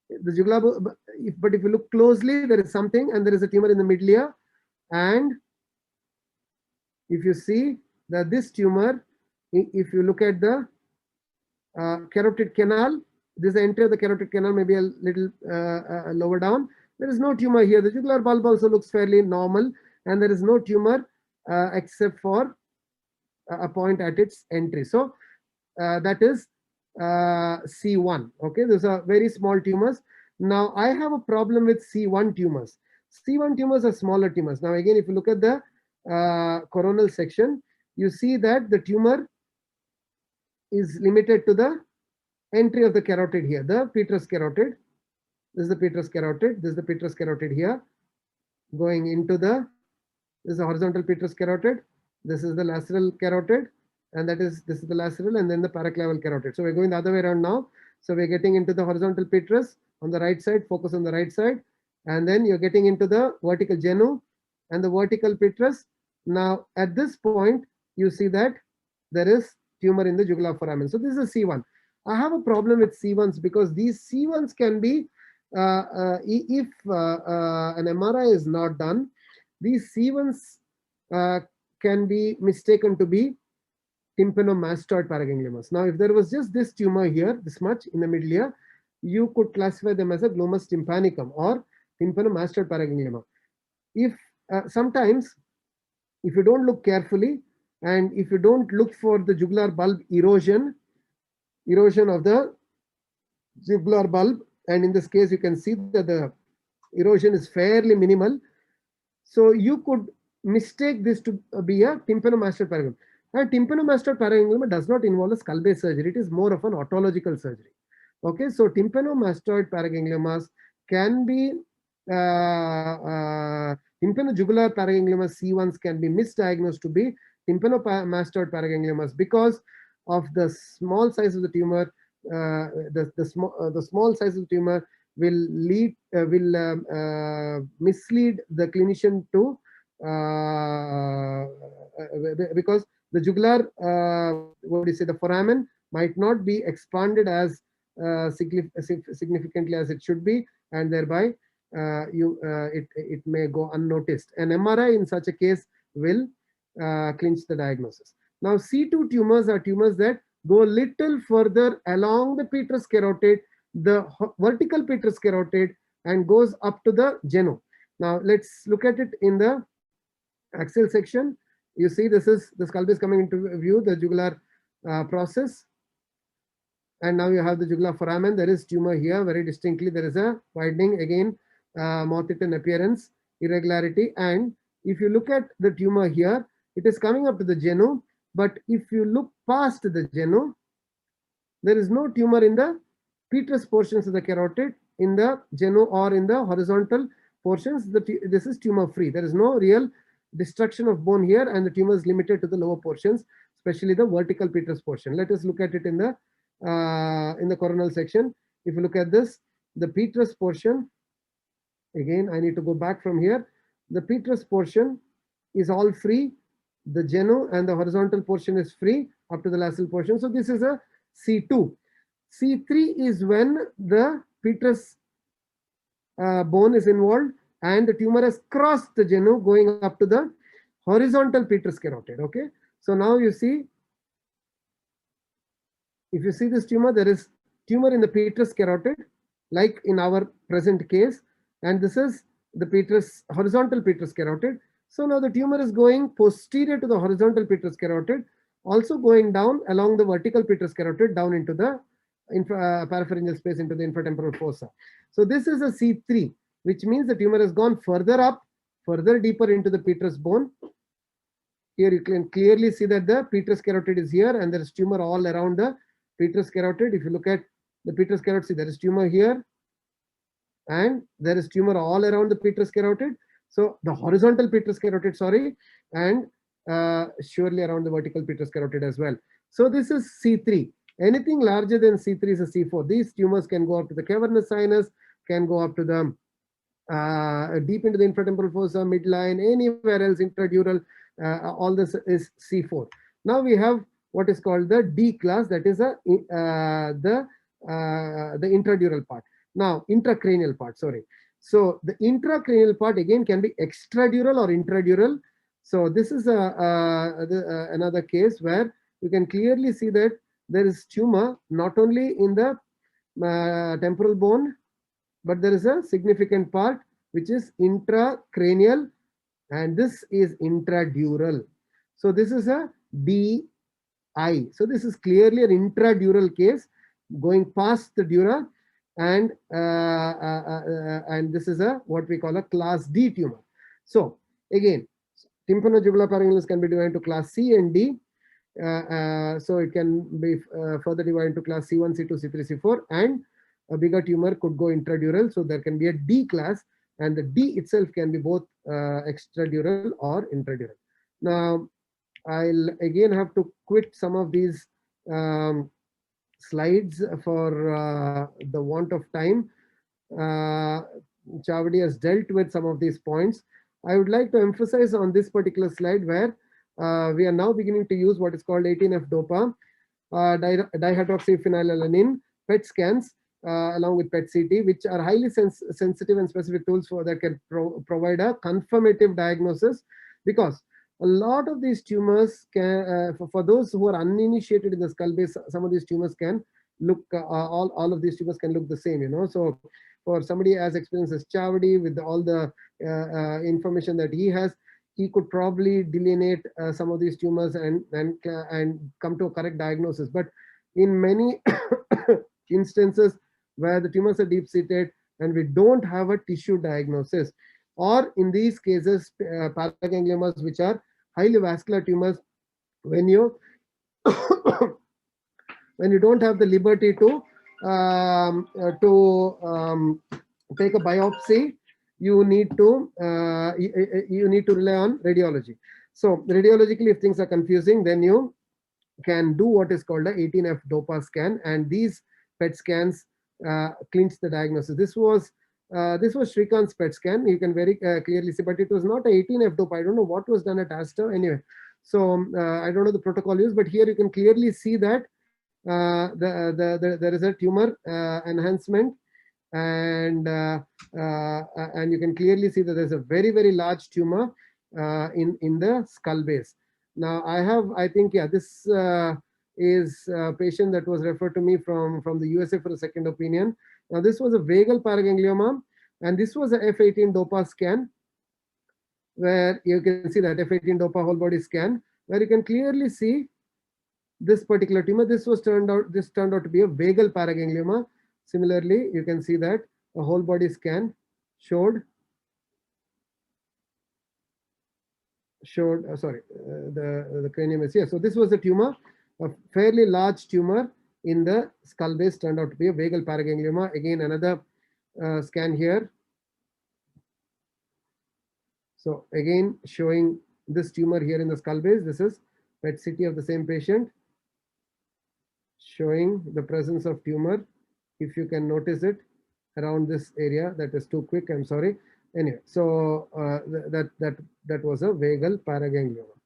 The jugular bulb, but if you look closely, there is something, and there is a tumor in the midlia. And if you see that this tumor, if you look at the carotid canal, this is the entry of the carotid canal, maybe a little lower down. There is no tumor here. The jugular bulb also looks fairly normal, and there is no tumor except for a point at its entry. So that is C1. Okay, those are very small tumors. Now I have a problem with C1 tumors. C1 tumors are smaller tumors. Now again, if you look at the coronal section, you see that the tumor is limited to the entry of the carotid here, the petrous carotid. This is the petrous carotid. This is the petrous carotid here, going into the. This is the horizontal petrous carotid. This is the lateral carotid, and this is the lateral, and then the paraclaval carotid. So we're going the other way around now. So we're getting into the horizontal petrous on the right side. Focus on the right side, and then you're getting into the vertical genu and the vertical petrous. Now at this point, you see that there is tumor in the jugular foramen. So this is a C1. I have a problem with C1s because these C1s can be, if an MRI is not done, these C1s can be mistaken to be tympanomastoid paragangliomas. Now, if there was just this tumor here, this much in the midlia, you could classify them as a glomus tympanicum or tympanomastoid paraganglioma. If sometimes, if you don't look carefully and if you don't look for the jugular bulb erosion of the jugular bulb, and in this case you can see that the erosion is fairly minimal, so you could mistake this to be a tympanomastoid paraganglioma. And tympanomastoid paraganglioma does not involve a skull base surgery, it is more of an otological surgery. Okay, so tympanomastoid paragangliomas can be tympanojugular paraganglioma C1s can be misdiagnosed to be tympanomastoid paragangliomas because of the small size of the tumor. The small size of the tumor will mislead the clinician to because the jugular what do you say, the foramen might not be expanded as significantly as it should be, and thereby it may go unnoticed. An MRI in such a case will clinch the diagnosis. Now, C2 tumors are tumors that go little further along the petrous carotid, the vertical petrous carotid, and goes up to the genu. Now, let's look at it in the axial section. You see, this is the skull base coming into view, the jugular process. And now you have the jugular foramen. There is tumor here very distinctly. There is a widening, again, moth-eaten appearance, irregularity. And if you look at the tumor here, it is coming up to the genu. But if you look past the genu, there is no tumor in the petrous portions of the carotid, in the genu or in the horizontal portions. This is tumor free. There is no real destruction of bone here, and the tumor is limited to the lower portions, especially the vertical petrous portion. Let us look at it in the coronal section. If you look at this, the petrous portion, again, I need to go back from here. The petrous portion is all free. The genu and the horizontal portion is free up to the lateral portion. So this is a C2. C3 is when the petrous bone is involved and the tumor has crossed the genu going up to the horizontal petrous carotid. Okay. So now you see, if you see this tumor, there is tumor in the petrous carotid, like in our present case, and this is the horizontal petrous carotid. So now the tumor is going posterior to the horizontal petrous carotid, also going down along the vertical petrous carotid down into the parapharyngeal space, into the infratemporal fossa. So this is a C3, which means the tumor has gone further up, further deeper into the petrous bone. Here you can clearly see that the petrous carotid is here, and there is tumor all around the petrous carotid. If you look at the petrous carotid, see, there is tumor here, and there is tumor all around the petrous carotid. So the horizontal petrous carotid, sorry, and surely around the vertical petrous carotid as well. So this is C3. Anything larger than C3 is a C4. These tumors can go up to the cavernous sinus, can go up to the deep into the infratemporal fossa, midline, anywhere else, intradural. All this is C4. Now we have what is called the D class, that is the intradural part. Now intracranial part, sorry. So the intracranial part again can be extradural or intradural. So this is another case where you can clearly see that there is tumor not only in the temporal bone, but there is a significant part which is intracranial, and this is intradural. So this is a DI. So this is clearly an intradural case going past the dura, and this is what we call a class D tumor. So again, tympanojugular paragangliomas can be divided into class C and D. So it can be further divided into class C1, C2, C3, C4, and a bigger tumor could go intradural. So there can be a D class, and the D itself can be both extradural or intradural. Now, I'll again have to quit some of these slides for the want of time. Chavadi has dealt with some of these points. I would like to emphasize on this particular slide where we are now beginning to use what is called 18F-DOPA, dihydroxyphenylalanine, PET scans, along with PET-CT, which are highly sensitive and specific tools that can provide a confirmative diagnosis, because a lot of these tumors can, for those who are uninitiated in the skull base, some of these tumors can look, all of these tumors can look the same, you know. So for somebody as experienced as Chavadi, with all the information that he has, he could probably delineate some of these tumors and come to a correct diagnosis. But in many instances where the tumors are deep-seated and we don't have a tissue diagnosis, or in these cases, paragangliomas, which are highly vascular tumors, when you when you don't have the liberty to take a biopsy, you need to rely on radiology. So radiologically, if things are confusing, then you can do what is called a 18F DOPA scan, and these PET scans clinch the diagnosis. This was Shrikant's PET scan. You can very clearly see, but it was not a 18F DOPA. I don't know what was done at Aster anyway. So I don't know the protocol used, but here you can clearly see that there is a tumor enhancement, and you can clearly see that there's a very, very large tumor in the skull base. Now I think, yeah, this is a patient that was referred to me from the USA for a second opinion. Now this was a vagal paraganglioma, and this was a F18 DOPA scan, where you can see that F18 DOPA whole body scan, where you can clearly see this particular tumor. This turned out to be a vagal paraganglioma. Similarly, you can see that a whole body scan showed the cranium is here. So this was a tumor, a fairly large tumor in the skull base, turned out to be a vagal paraganglioma. Again, another scan here. So again, showing this tumor here in the skull base. This is PET CT of the same patient, showing the presence of tumor. If you can notice it around this area, that is too quick, I'm sorry. Anyway, so that was a vagal paraganglioma.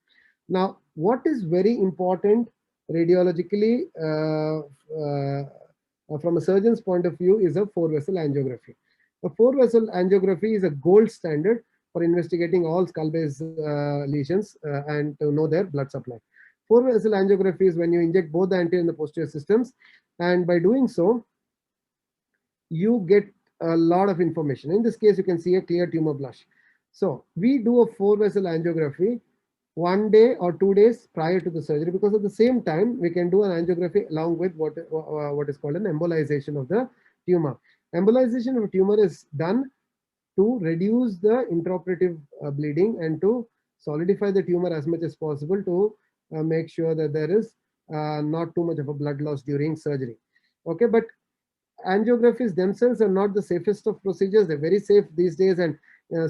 Now, what is very important radiologically from a surgeon's point of view is a 4-vessel angiography. A 4-vessel angiography is a gold standard for investigating all skull base lesions and to know their blood supply. 4-vessel angiography is when you inject both the anterior and the posterior systems, and by doing so, you get a lot of information. In this case, you can see a clear tumor blush. So we do a 4-vessel angiography 1 day or 2 days prior to the surgery, because at the same time we can do an angiography along with what is called an embolization of the tumor. Embolization of a tumor is done to reduce the intraoperative bleeding and to solidify the tumor as much as possible to make sure that there is not too much of a blood loss during surgery. Okay, but angiographies themselves are not the safest of procedures. They're very safe these days, and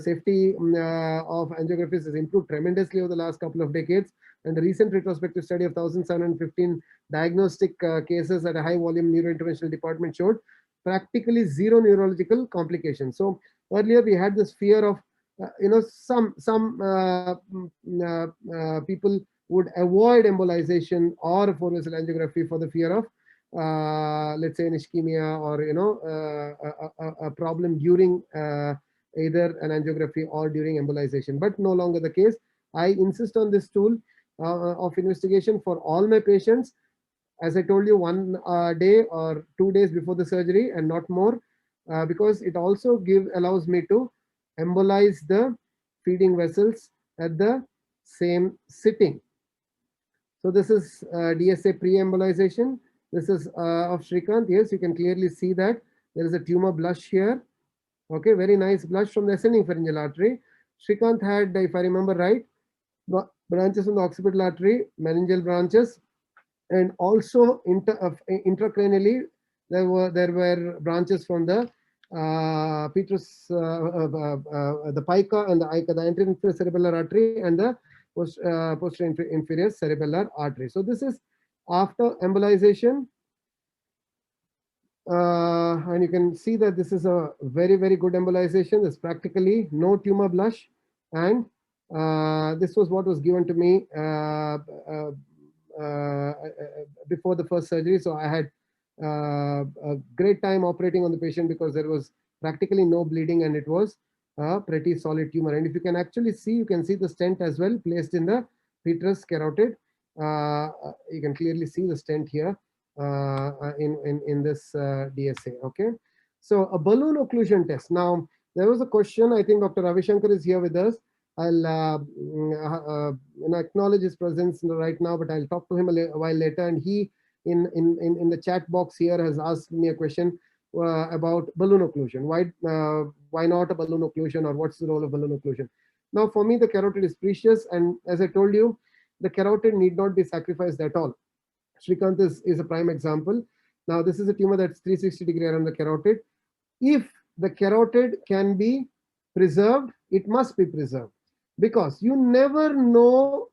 safety of angiographies has improved tremendously over the last couple of decades. And the recent retrospective study of 1,715 diagnostic cases at a high volume neurointerventional department showed practically zero neurological complications. So earlier we had this fear of, some people would avoid embolization or a 4-vessel angiography for the fear of let's say an ischemia or a problem during either an angiography or during embolization, but no longer the case. I insist on this tool of investigation for all my patients, as I told you, 1 day or 2 days before the surgery and not more, because it also allows me to embolize the feeding vessels at the same sitting. So this is DSA pre-embolization. This is of Shrikant. Yes, you can clearly see that there is a tumor blush here. Okay, very nice blush from the ascending pharyngeal artery. Shrikant had, if I remember right, branches from the occipital artery, meningeal branches, and also intracranially there were branches from the petrous, the pica and the ICA, the anterior inferior cerebellar artery and the posterior inferior cerebellar artery. So this is after embolization, and you can see that this is a very, very good embolization. There's practically no tumor blush, and this was what was given to me before the first surgery. So I had a great time operating on the patient because there was practically no bleeding and it was a pretty solid tumor. And if you can actually see, you can see the stent as well placed in the petrous carotid. You can clearly see the stent here in this DSA. Okay, so a balloon occlusion test. Now there was a question. I think Dr. Ravi Shankar is here with us. I'll acknowledge his presence right now, but I'll talk to him a while later. And he in the chat box here has asked me a question about balloon occlusion. Why not a balloon occlusion, or what's the role of balloon occlusion? Now, for me, the carotid is precious, and as I told you, the carotid need not be sacrificed at all. Srikanth is a prime example. Now, this is a tumor that's 360-degree around the carotid. If the carotid can be preserved, it must be preserved, because you never know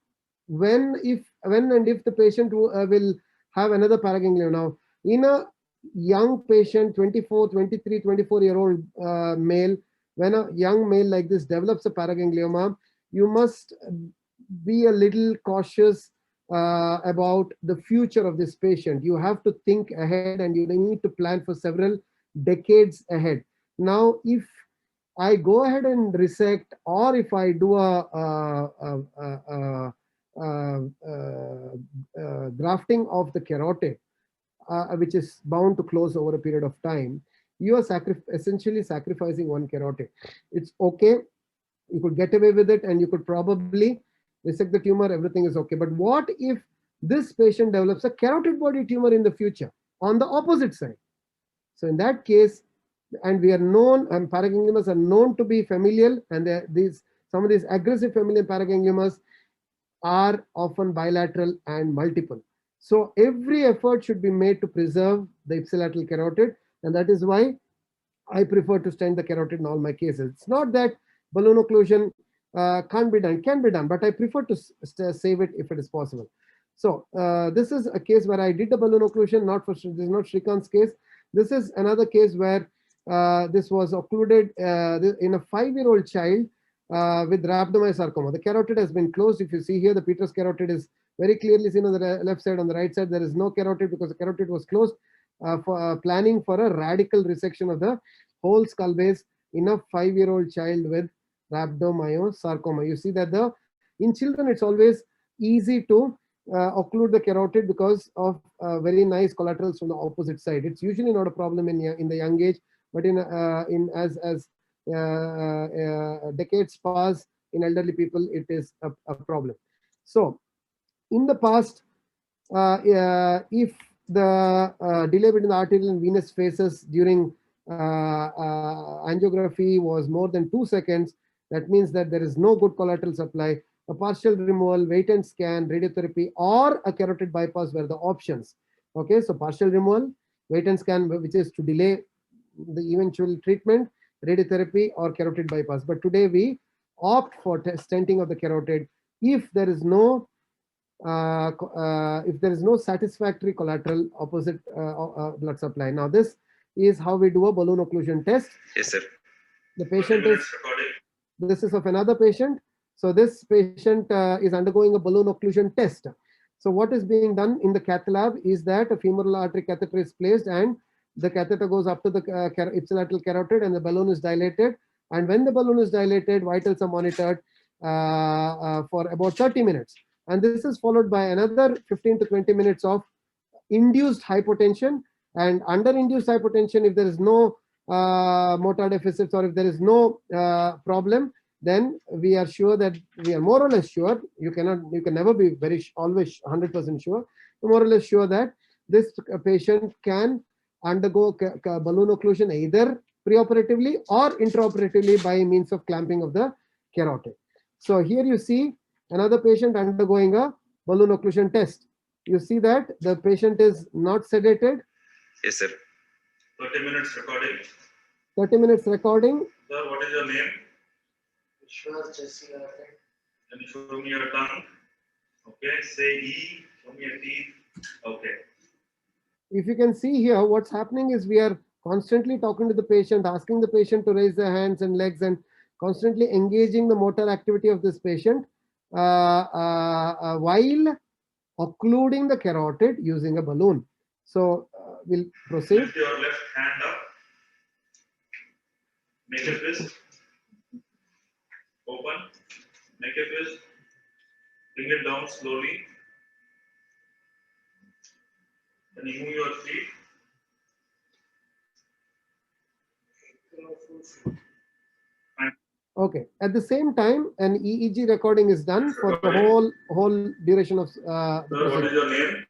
when and if the patient will have another paraganglioma. Now, in a young patient, 24, 23, 24-year-old male, when a young male like this develops a paraganglioma, you must be a little cautious about the future of this patient. You have to think ahead, and you need to plan for several decades ahead. Now, if I go ahead and resect, or if I do a grafting of the carotid, which is bound to close over a period of time, you are essentially sacrificing one carotid. It's okay. You could get away with it, and you could probably resect the tumor. Everything is okay. But what if this patient develops a carotid body tumor in the future on the opposite side? So in that case, and we are known, and paragangliomas are known to be familial, and some of these aggressive familial paragangliomas are often bilateral and multiple. So every effort should be made to preserve the ipsilateral carotid, and that is why I prefer to stent the carotid in all my cases. It's not that balloon occlusion can't be done, can be done, but I prefer to save it if it is possible. So this is a case where I did the balloon occlusion. This is not Srikanth's case. This is another case where this was occluded in a 5-year-old child with rhabdomyosarcoma. The carotid has been closed. If you see here, the Peters carotid is very clearly seen on the left side. On the right side, there is no carotid because the carotid was closed, for planning for a radical resection of the whole skull base in a 5-year-old child with rhabdomyosarcoma. You see that in children, it's always easy to occlude the carotid because of very nice collaterals from the opposite side. It's usually not a problem in the young age, but as decades pass, in elderly people, it is a problem. So in the past, if the delay between the arterial and venous phases during angiography was more than 2 seconds, that means that there is no good collateral supply. A partial removal, wait and scan, radiotherapy, or a carotid bypass were the options. Okay, so partial removal, wait and scan, which is to delay the eventual treatment, radiotherapy, or carotid bypass. But today we opt for stenting of the carotid if there is no satisfactory collateral opposite blood supply. Now this is how we do a balloon occlusion test. Yes, sir. The patient this is of another patient. So this patient is undergoing a balloon occlusion test. So what is being done in the cath lab is that a femoral artery catheter is placed, and the catheter goes up to the ipsilateral carotid, and the balloon is dilated. And when the balloon is dilated, vitals are monitored for about 30 minutes. And this is followed by another 15 to 20 minutes of induced hypotension. And under induced hypotension, if there is no motor deficits, or if there is no problem, then we are sure that we are more or less sure. You can never be always 100% sure. More or less sure that this patient can undergo balloon occlusion either preoperatively or intraoperatively by means of clamping of the carotid. So here you see another patient undergoing a balloon occlusion test. You see that the patient is not sedated. Yes, sir. 30 minutes recording. 30 minutes recording. Sir, what is your name? Can you show me your tongue? Okay, say E, show me your teeth. Okay. If you can see here, what's happening is we are constantly talking to the patient, asking the patient to raise their hands and legs, and constantly engaging the motor activity of this patient while occluding the carotid using a balloon. So we'll proceed. Lift your left hand up. Make a fist. Open. Make a fist. Bring it down slowly. Can you move your feet? Okay. At the same time, an EEG recording is done for the whole duration of the Sir, what procedure. is your name?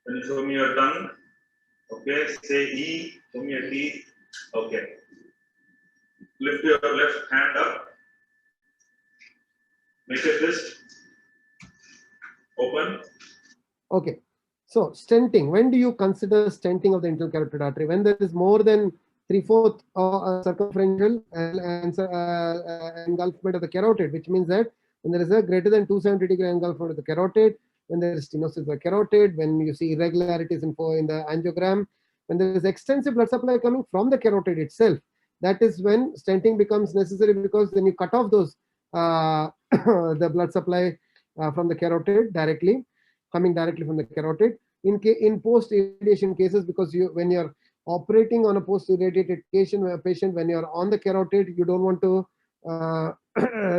Can you show me your tongue? Okay, say E, show me your teeth. Okay. Lift your left hand up. Make a fist. Open. Okay. So stenting, when do you consider stenting of the internal carotid artery? When there is more than 3/4 circumferential engulfment of the carotid, which means that when there is a greater than 270-degree engulfment of the carotid, when there is stenosis of the carotid, when you see irregularities in the angiogram, when there is extensive blood supply coming from the carotid itself, that is when stenting becomes necessary, because then you cut off those the blood supply from the carotid coming directly from the carotid. In post-irradiation cases, because when you're operating on a post-irradiated patient, when you're on the carotid, you don't want to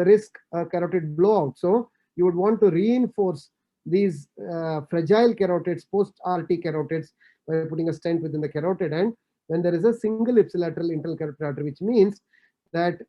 risk a carotid blowout. So you would want to reinforce these fragile carotids, post-RT carotids, by putting a stent within the carotid. And when there is a single ipsilateral internal carotid artery, which means that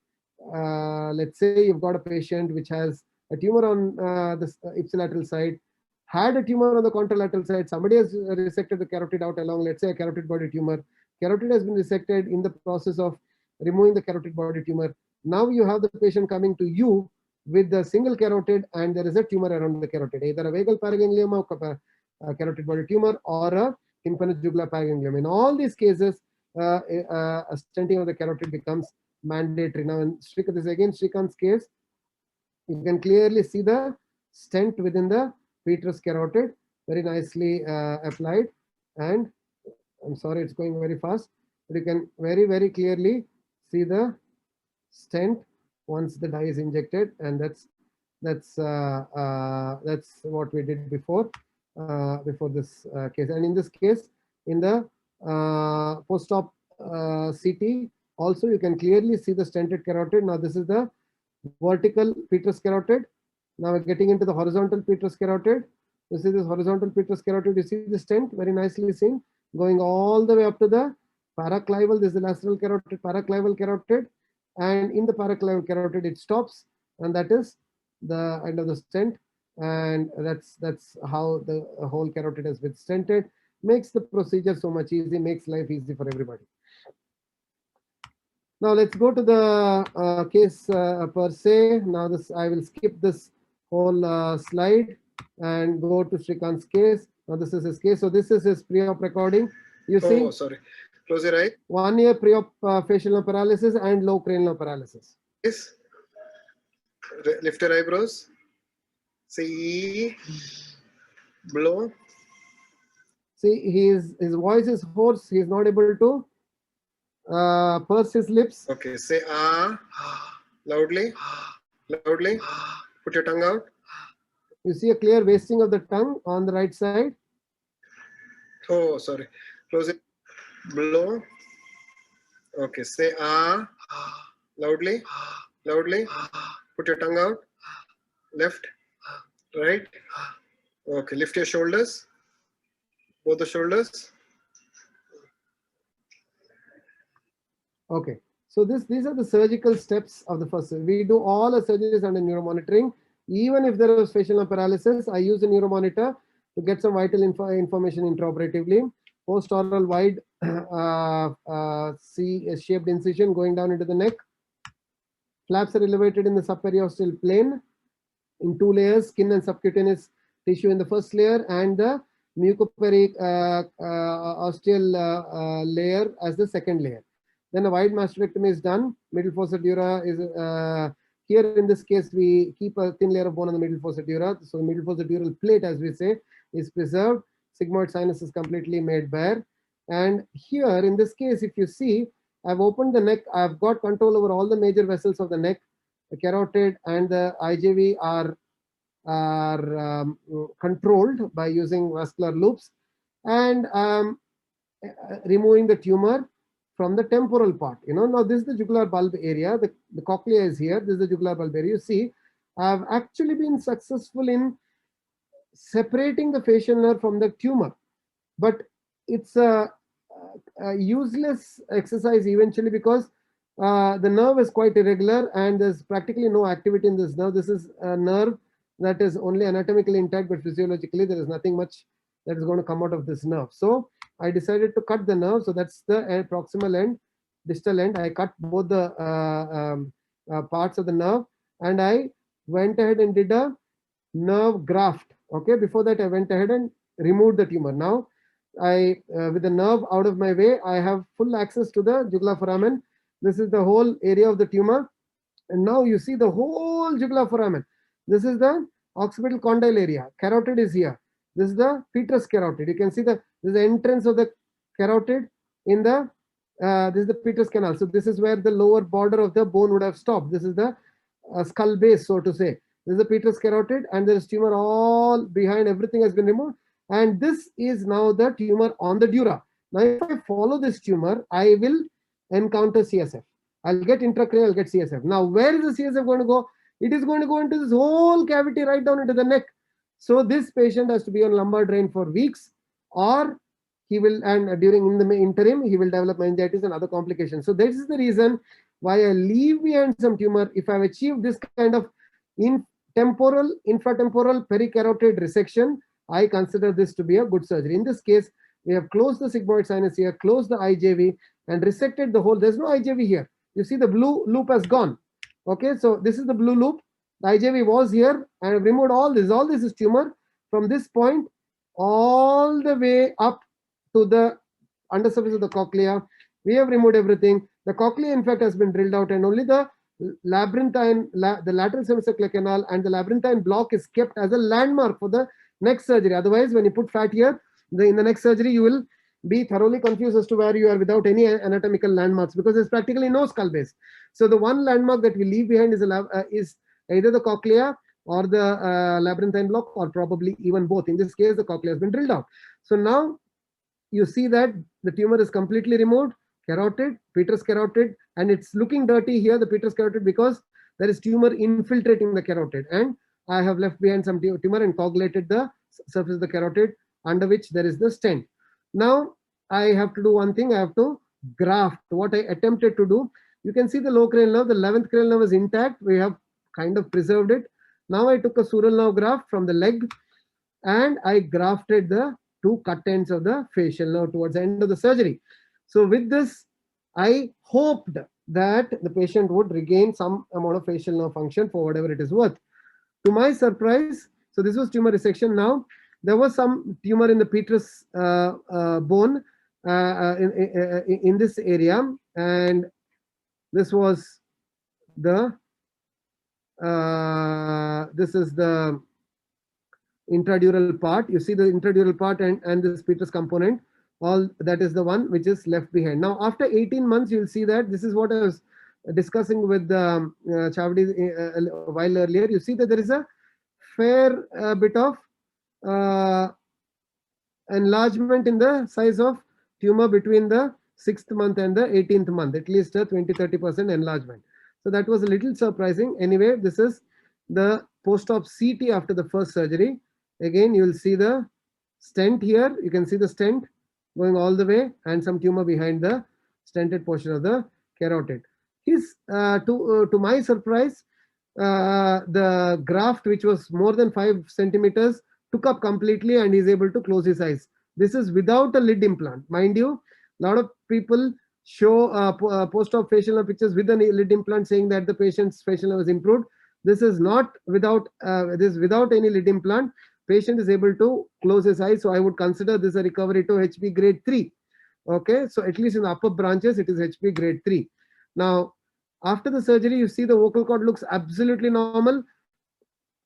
let's say you've got a patient which has a tumor on the ipsilateral side, had a tumor on the contralateral side, somebody has resected the carotid out along, let's say a carotid body tumor. Carotid has been resected. In the process of removing the carotid body tumor, now you have the patient coming to you with the single carotid, and there is a tumor around the carotid, either a vagal paraganglioma, a carotid body tumor, or a tympanojugular paraganglioma. In all these cases, a stenting of the carotid becomes mandatory. Now, in this again Srikant's case, you can clearly see the stent within the petrous carotid, very nicely applied. And I'm sorry, it's going very fast, but you can very clearly see the stent once the dye is injected, and that's what we did before this case. And in this case, in the post-op CT, also you can clearly see the stented carotid. Now this is the vertical petrous carotid. Now we're getting into the horizontal petrous carotid. You see this horizontal petrous carotid, you see the stent very nicely seen, going all the way up to the paraclival. This is the lateral carotid, paraclival carotid, and in the paraclival carotid it stops, and that is the end of the stent. And that's how the whole carotid has been stented. Makes the procedure so much easy, makes life easy for everybody. Now let's go to the case per se. Now I will skip this whole slide and go to Srikant's case. Now this is his case. So this is his pre-op recording. You see, sorry, close your eye. 1 year pre-op facial nerve paralysis and low cranial nerve paralysis. Yes. Lift your eyebrows. Say E. Blow. See, his voice is hoarse. He is not able to purse his lips. Okay. Say ah. Loudly. Loudly. Put your tongue out. You see a clear wasting of the tongue on the right side. Oh, sorry. Close it. Blow. Okay. Say ah. Loudly. Loudly. Put your tongue out. Left. Right. Okay. Lift your shoulders. Both the shoulders. Okay. So these are the surgical steps of the first. We do all the surgeries under neuromonitoring. Even if there was facial nerve paralysis, I use a neuromonitor to get some vital information intraoperatively. Post-oral wide C-shaped incision going down into the neck. Flaps are elevated in the subperiosteal plane in 2 layers, skin and subcutaneous tissue in the first layer, and the mucoperiosteal layer as the second layer. Then a wide mastectomy is done. Middle fossa dura is here in this case we keep a thin layer of bone on the middle fossa dura. So the middle fossa dural plate, as we say, is preserved. Sigmoid sinus is completely made bare. And here in this case, if you see, I've opened the neck. I've got control over all the major vessels of the neck. The carotid and the IJV are controlled by using vascular loops, and removing the tumor from the temporal part. Now this is the jugular bulb area. The cochlea is here. This is the jugular bulb area. You see, I've actually been successful in separating the facial nerve from the tumor. But it's a useless exercise eventually, because the nerve is quite irregular and there's practically no activity in this nerve. This is a nerve that is only anatomically intact, but physiologically there is nothing much that is going to come out of this nerve. So I decided to cut the nerve. So that's the proximal end, distal end. I cut both the parts of the nerve, and I went ahead and did a nerve graft. Okay, before that I went ahead and removed the tumor. Now I, with the nerve out of my way, I have full access to the jugular foramen. This is the whole area of the tumor, and now you see the whole jugular foramen. This is the occipital condyle area. Carotid is here. This is the petrous carotid. You can see this is the entrance of the carotid in the this is the petrous canal. So this is where the lower border of the bone would have stopped. This is the skull base, so to say. This is the petrous carotid, and there is tumor all behind. Everything has been removed, and this is now the tumor on the dura. Now, if I follow this tumor, I will encounter CSF. I'll get intracranial, I'll get CSF. Now, where is the CSF going to go? It is going to go into this whole cavity right down into the neck. So this patient has to be on lumbar drain for weeks, or he will, and during in the interim, he will develop meningitis and other complications. So this is the reason why I leave behind some tumor. If I've achieved this kind of temporal, infratemporal pericarotid resection, I consider this to be a good surgery. In this case, we have closed the sigmoid sinus here, closed the IJV, and resected the whole. There's no IJV here. You see the blue loop has gone. Okay, so this is the blue loop. The IJV was here, and I've removed all this. All this is tumor from this point all the way up to the undersurface of the cochlea. We have removed everything. The cochlea, in fact, has been drilled out, and only the labyrinthine, the lateral semicircular canal and the labyrinthine block is kept as a landmark for the next surgery. Otherwise, when you put fat here, in the next surgery, you will be thoroughly confused as to where you are without any anatomical landmarks, because there's practically no skull base. So the one landmark that we leave behind is either the cochlea or the labyrinthine block, or probably even both. In this case, the cochlea has been drilled out. So now you see that the tumor is completely removed, carotid, petrous carotid, and it's looking dirty here, the petrous carotid, because there is tumor infiltrating the carotid, and I have left behind some tumor and coagulated the surface of the carotid, under which there is the stent. Now I have to do one thing. I have to graft. What I attempted to do, you can see the low cranial nerve, the 11th cranial nerve is intact. We have kind of preserved it. Now I took a sural nerve graft from the leg, and I grafted the two cut ends of the facial nerve towards the end of the surgery. So with this, I hoped that the patient would regain some amount of facial nerve function for whatever it is worth. To my surprise, so this was tumor resection. Now there was some tumor in the petrous bone in this area, and this was the this is the intradural part. You see the intradural part and this petrous component. All that is the one which is left behind. Now, after 18 months, you'll see that this is what I was discussing with Chavdi a while earlier. You see that there is a fair bit of enlargement in the size of tumor between the 6th month and the 18th month, at least a 20-30% enlargement. So that was a little surprising. Anyway, this is the post-op CT after the first surgery. Again, you will see the stent here. You can see the stent going all the way, and some tumor behind the stented portion of the carotid. To my surprise, the graft, which was more than 5 centimeters, took up completely, and he's able to close his eyes. This is without a lid implant. Mind you, a lot of people show post-op facial nerve pictures with a lid implant, saying that the patient's facial nerve is improved. This is not without without any lid implant. Patient is able to close his eyes. So I would consider this a recovery to HP grade 3. Okay, so at least in the upper branches, it is HP grade 3. Now, after the surgery, you see the vocal cord looks absolutely normal.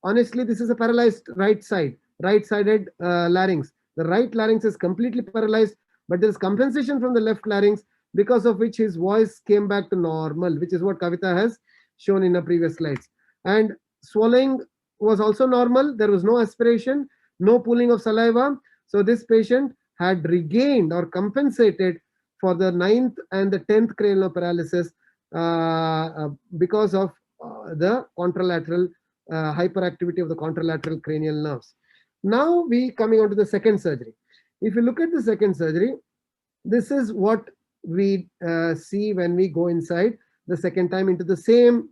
Honestly, this is a paralyzed right-sided larynx. The right larynx is completely paralyzed, but there is compensation from the left larynx, because of which his voice came back to normal, which is what Kavita has shown in her previous slides. And swallowing was also normal. There was no aspiration, no pooling of saliva. So this patient had regained or compensated for the 9th and the 10th cranial nerve paralysis because of the contralateral hyperactivity of the contralateral cranial nerves. Now we coming on to the second surgery. If you look at the second surgery, this is what we see when we go inside the second time into the same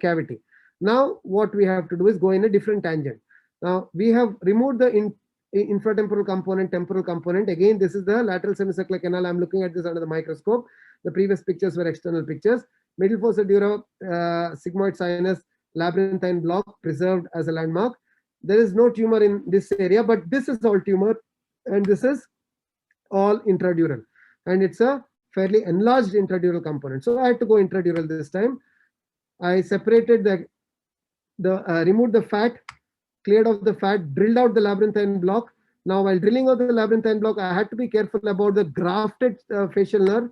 cavity. Now what we have to do is go in a different tangent. Now we have removed the infratemporal component, temporal component. Again, this is the lateral semicircular canal. I'm looking at this under the microscope. The previous pictures were external pictures. Middle fossa dura, sigmoid sinus, labyrinthine block preserved as a landmark. There is no tumor in this area, but this is all tumor, and this is all intradural, and it's a fairly enlarged intradural component. So I had to go intradural this time. I separated removed the fat, cleared off the fat, drilled out the labyrinthine block. Now while drilling out the labyrinthine block, I had to be careful about the grafted facial nerve,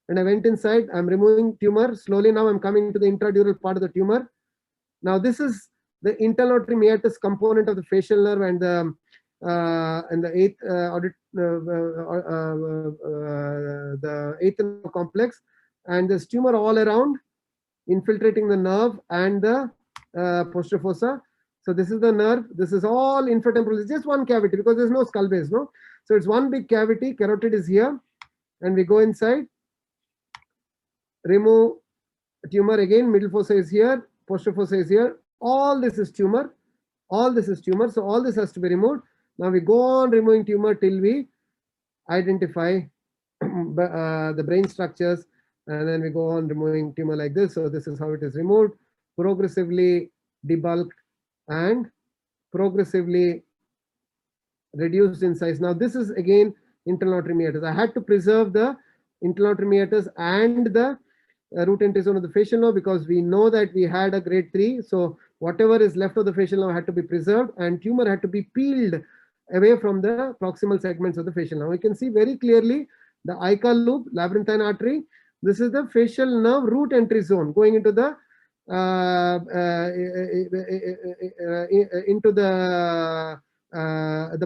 and I went inside. I'm removing tumor slowly. Now I'm coming to the intradural part of the tumor. Now this is the internal auditory meatus component of the facial nerve and the eighth nerve complex, and there's tumor all around, infiltrating the nerve and the posterior fossa. So this is the nerve. This is all infratemporal. It's just one cavity because there's no skull base, no. So it's one big cavity. Carotid is here, and we go inside, remove tumor again. Middle fossa is here. Posterior fossa is here. All this is tumor. All this is tumor. So all this has to be removed. Now we go on removing tumor till we identify the brain structures, and then we go on removing tumor like this. So this is how it is removed, progressively debulked and progressively reduced in size. Now this is again internal auditory meatus. I had to preserve the internal auditory meatus and the root entry zone of the facial nerve because we know that we had a grade 3. So whatever is left of the facial nerve had to be preserved, and tumor had to be peeled away from the proximal segments of the facial nerve. We can see very clearly the ICA loop, labyrinthine artery. This is the facial nerve root entry zone going into the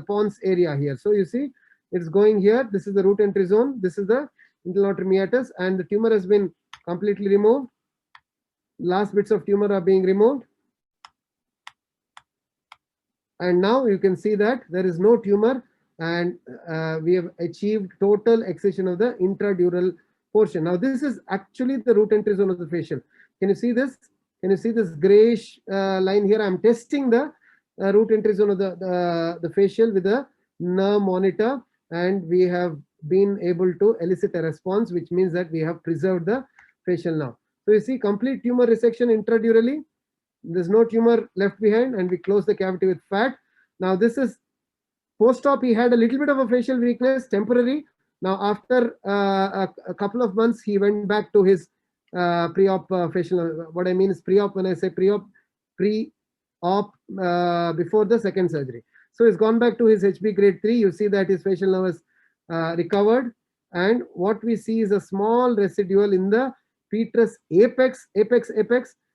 pons area here. So you see it's going here. This is the root entry zone. This is the internal auditory meatus, and the tumor has been completely removed. Last bits of tumor are being removed. And now you can see that there is no tumor, and we have achieved total excision of the intradural portion. Now this is actually the root entry zone of the facial. Can you see this? Can you see this grayish line here? I'm testing the root entry zone of the facial with a nerve monitor, and we have been able to elicit a response, which means that we have preserved the facial nerve. So you see complete tumor resection intradurally. There's no tumor left behind, and we close the cavity with fat. Now this is post-op. He had a little bit of a facial weakness, temporary. Now after a couple of months, he went back to his pre-op facial. What I mean is pre-op. When I say pre-op, before the second surgery. So he's gone back to his HB grade 3. You see that his facial nerve is recovered, and what we see is a small residual in the petrous apex,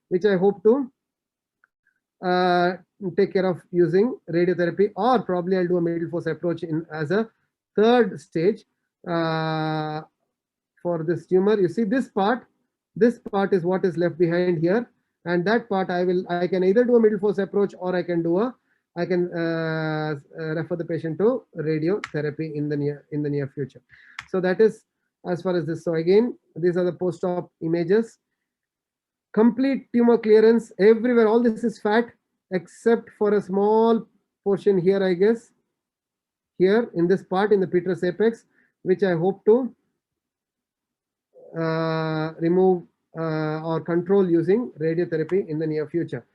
which I hope to take care of using radiotherapy, or probably I'll do a middle fossa approach as a third stage for this tumor. You see this part is what is left behind here, and that part I can either do a middle fossa approach, or I can refer the patient to radiotherapy in the near future. So that is as far as this. So again, these are the post-op images. Complete tumor clearance everywhere. All this is fat except for a small portion here, I guess, here in this part in the petrous apex, which I hope to remove or control using radiotherapy in the near future.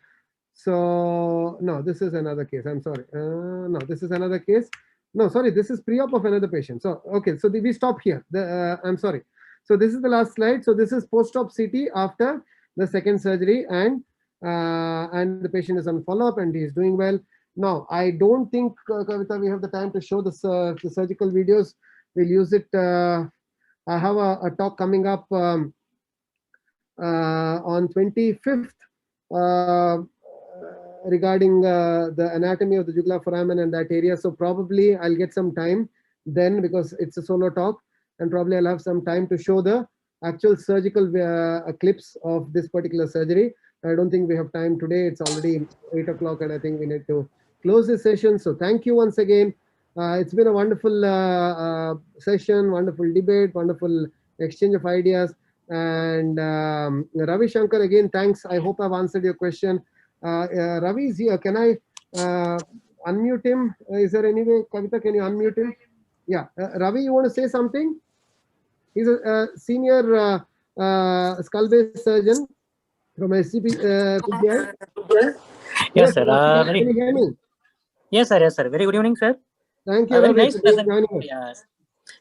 So no, this is another case. I'm sorry. No, this is another case. No, sorry, this is pre-op of another patient. So okay, so we stop here. I'm sorry. So this is the last slide. So this is post-op CT after the second surgery, and the patient is on follow-up and he is doing well. Now I don't think Kavita, we have the time to show the surgical videos. We'll use it. I have a talk coming up on 25th regarding the anatomy of the jugular foramen and that area. So probably I'll get some time then, because it's a solo talk, and probably I'll have some time to show the actual surgical clips of this particular surgery. I don't think we have time today. It's already 8 o'clock, and I think we need to close this session. So thank you once again. It's been a wonderful session, wonderful debate, wonderful exchange of ideas. And Ravi Shankar, again, thanks. I hope I've answered your question. Ravi is here. Can I unmute him? Is there any way, Kavita, can you unmute him? Yeah. Ravi, you want to say something? He's a senior skull-based surgeon from SCP. Yes, sir. Can you hear me? Yes, sir. Yes, sir. Very good evening, sir. Thank you, Very Ravi, nice for presentation. joining us. Yes.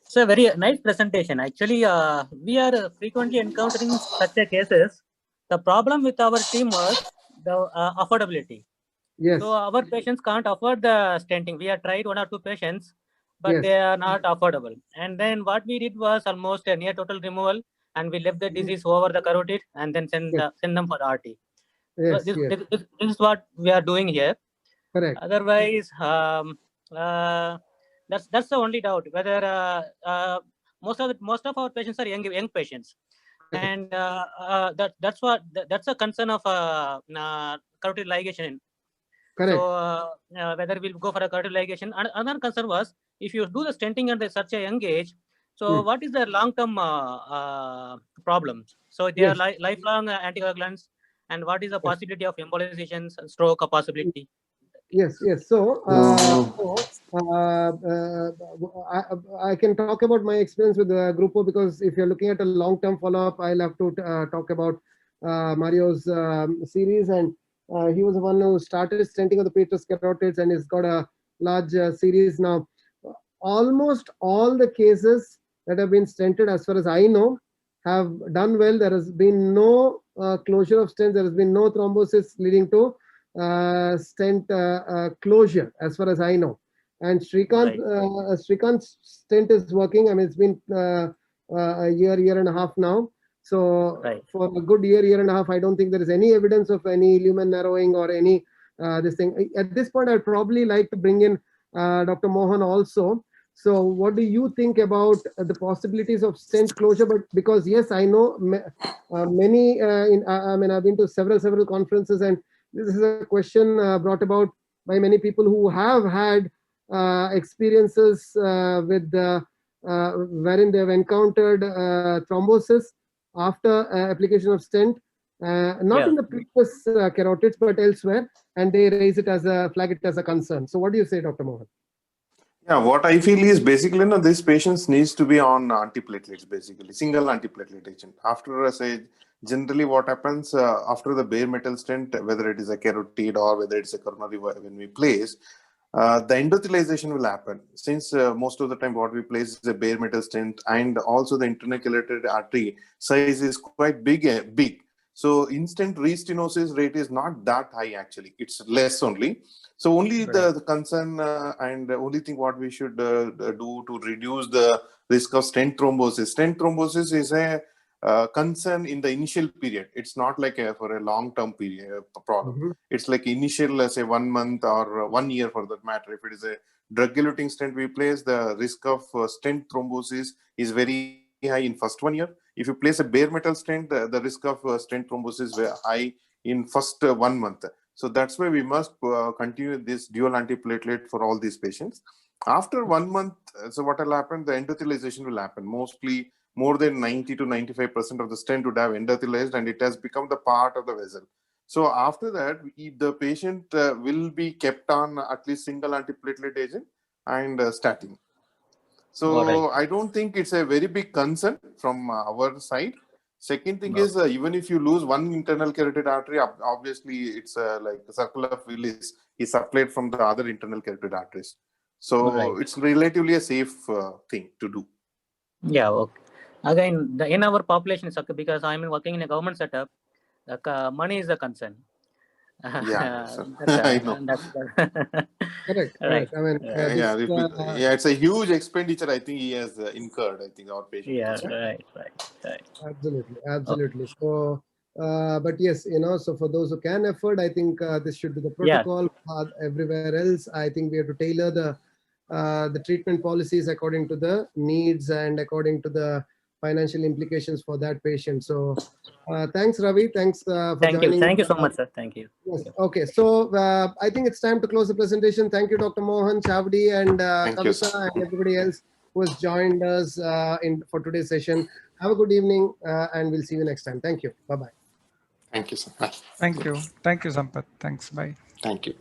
It's a very nice presentation. Actually, we are frequently encountering such a cases. The problem with our team was the affordability. Yes. So our patients can't afford the stenting. We have tried 1 or 2 patients, but Yes. they are not affordable. And then what we did was almost a near total removal, and we left the disease over the carotid and then send them for RT. Yes, So yes. this is what we are doing here. Correct. Otherwise, that's the only doubt. Whether most of our patients are young patients, and that's a concern of carotid ligation. Correct. So whether we'll go for a carotid ligation. Another concern was if you do the stenting at such a young age. So what is the long-term problems? So they are lifelong anticoagulants, and what is the possibility of embolization, stroke, a possibility? Yes, yes. So, I can talk about my experience with Grupo, because if you're looking at a long-term follow-up, I'll have to talk about Mario's series, and he was the one who started stenting of the petrous carotids, and he's got a large series now. Almost all the cases that have been stented, as far as I know, have done well. There has been no closure of stents. There has been no thrombosis leading to stent closure, as far as I know. And Srikant's stent is working. I mean, it's been a year and a half now. So for a good year and a half, I don't think there is any evidence of any lumen narrowing or any this thing. At this point, I'd probably like to bring in Dr. Mohan also. So what do you think about the possibilities of stent closure? But because, yes, I know many, I mean, I've been to several conferences, and this is a question brought about by many people who have had experiences with wherein they have encountered thrombosis after application of stent, not in the previous carotids, but elsewhere, and they raise it as flag it as a concern. So what do you say, Dr. Mohan? Yeah, what I feel is basically, these patients needs to be on antiplatelets, basically single antiplatelet agent. After generally what happens after the bare metal stent, whether it is a carotid or whether it's a coronary when we place, the endothelization will happen, since most of the time what we place is a bare metal stent, and also the internal carotid artery size is quite big. So instant restenosis rate is not that high actually, it's less only. So only the concern and the only thing what we should do to reduce the risk of stent thrombosis. Stent thrombosis is a concern in the initial period. It's not like for a long-term period problem. It's like initial, say 1 month or 1 year for that matter. If it is a drug-eluting stent we place, the risk of stent thrombosis is very high in first 1 year. If you place a bare metal stent, the risk of stent thrombosis is very high in first 1 month. So that's why we must continue this dual antiplatelet for all these patients. After 1 month, so what will happen? The endothelization will happen. Mostly more than 90 to 95% of the stent would have endothelized, and it has become the part of the vessel. So after that, the patient will be kept on at least single antiplatelet agent and statin. So I don't think it's a very big concern from our side. Second thing is, even if you lose one internal carotid artery, obviously it's like the circular fill is supplied from the other internal carotid arteries. So it's relatively a safe thing to do. Yeah, okay. Again, in our population, it's okay because I'm working in a government setup. Money is a concern. Yeah, I know. Correct. Right. I mean, it's a huge expenditure. I think he has incurred. I think our patient. Yeah, right. Absolutely. So, but yes, so for those who can afford, I think this should be the protocol. Everywhere else, I think we have to tailor the treatment policies according to the needs and according to the financial implications for that patient. So thanks, Ravi. Thanks for Thank you. joining. Thank you so much, sir. Thank you. Yes. Okay, so I think it's time to close the presentation. Thank you, Dr. Mohan, Chavdi, and Kavita, and everybody else who has joined us for today's session. Have a good evening, and we'll see you next time. Thank you. Bye-bye. Thank you, sir. Bye. Thank you. Thank you, Sampath. Thanks. Bye. Thank you.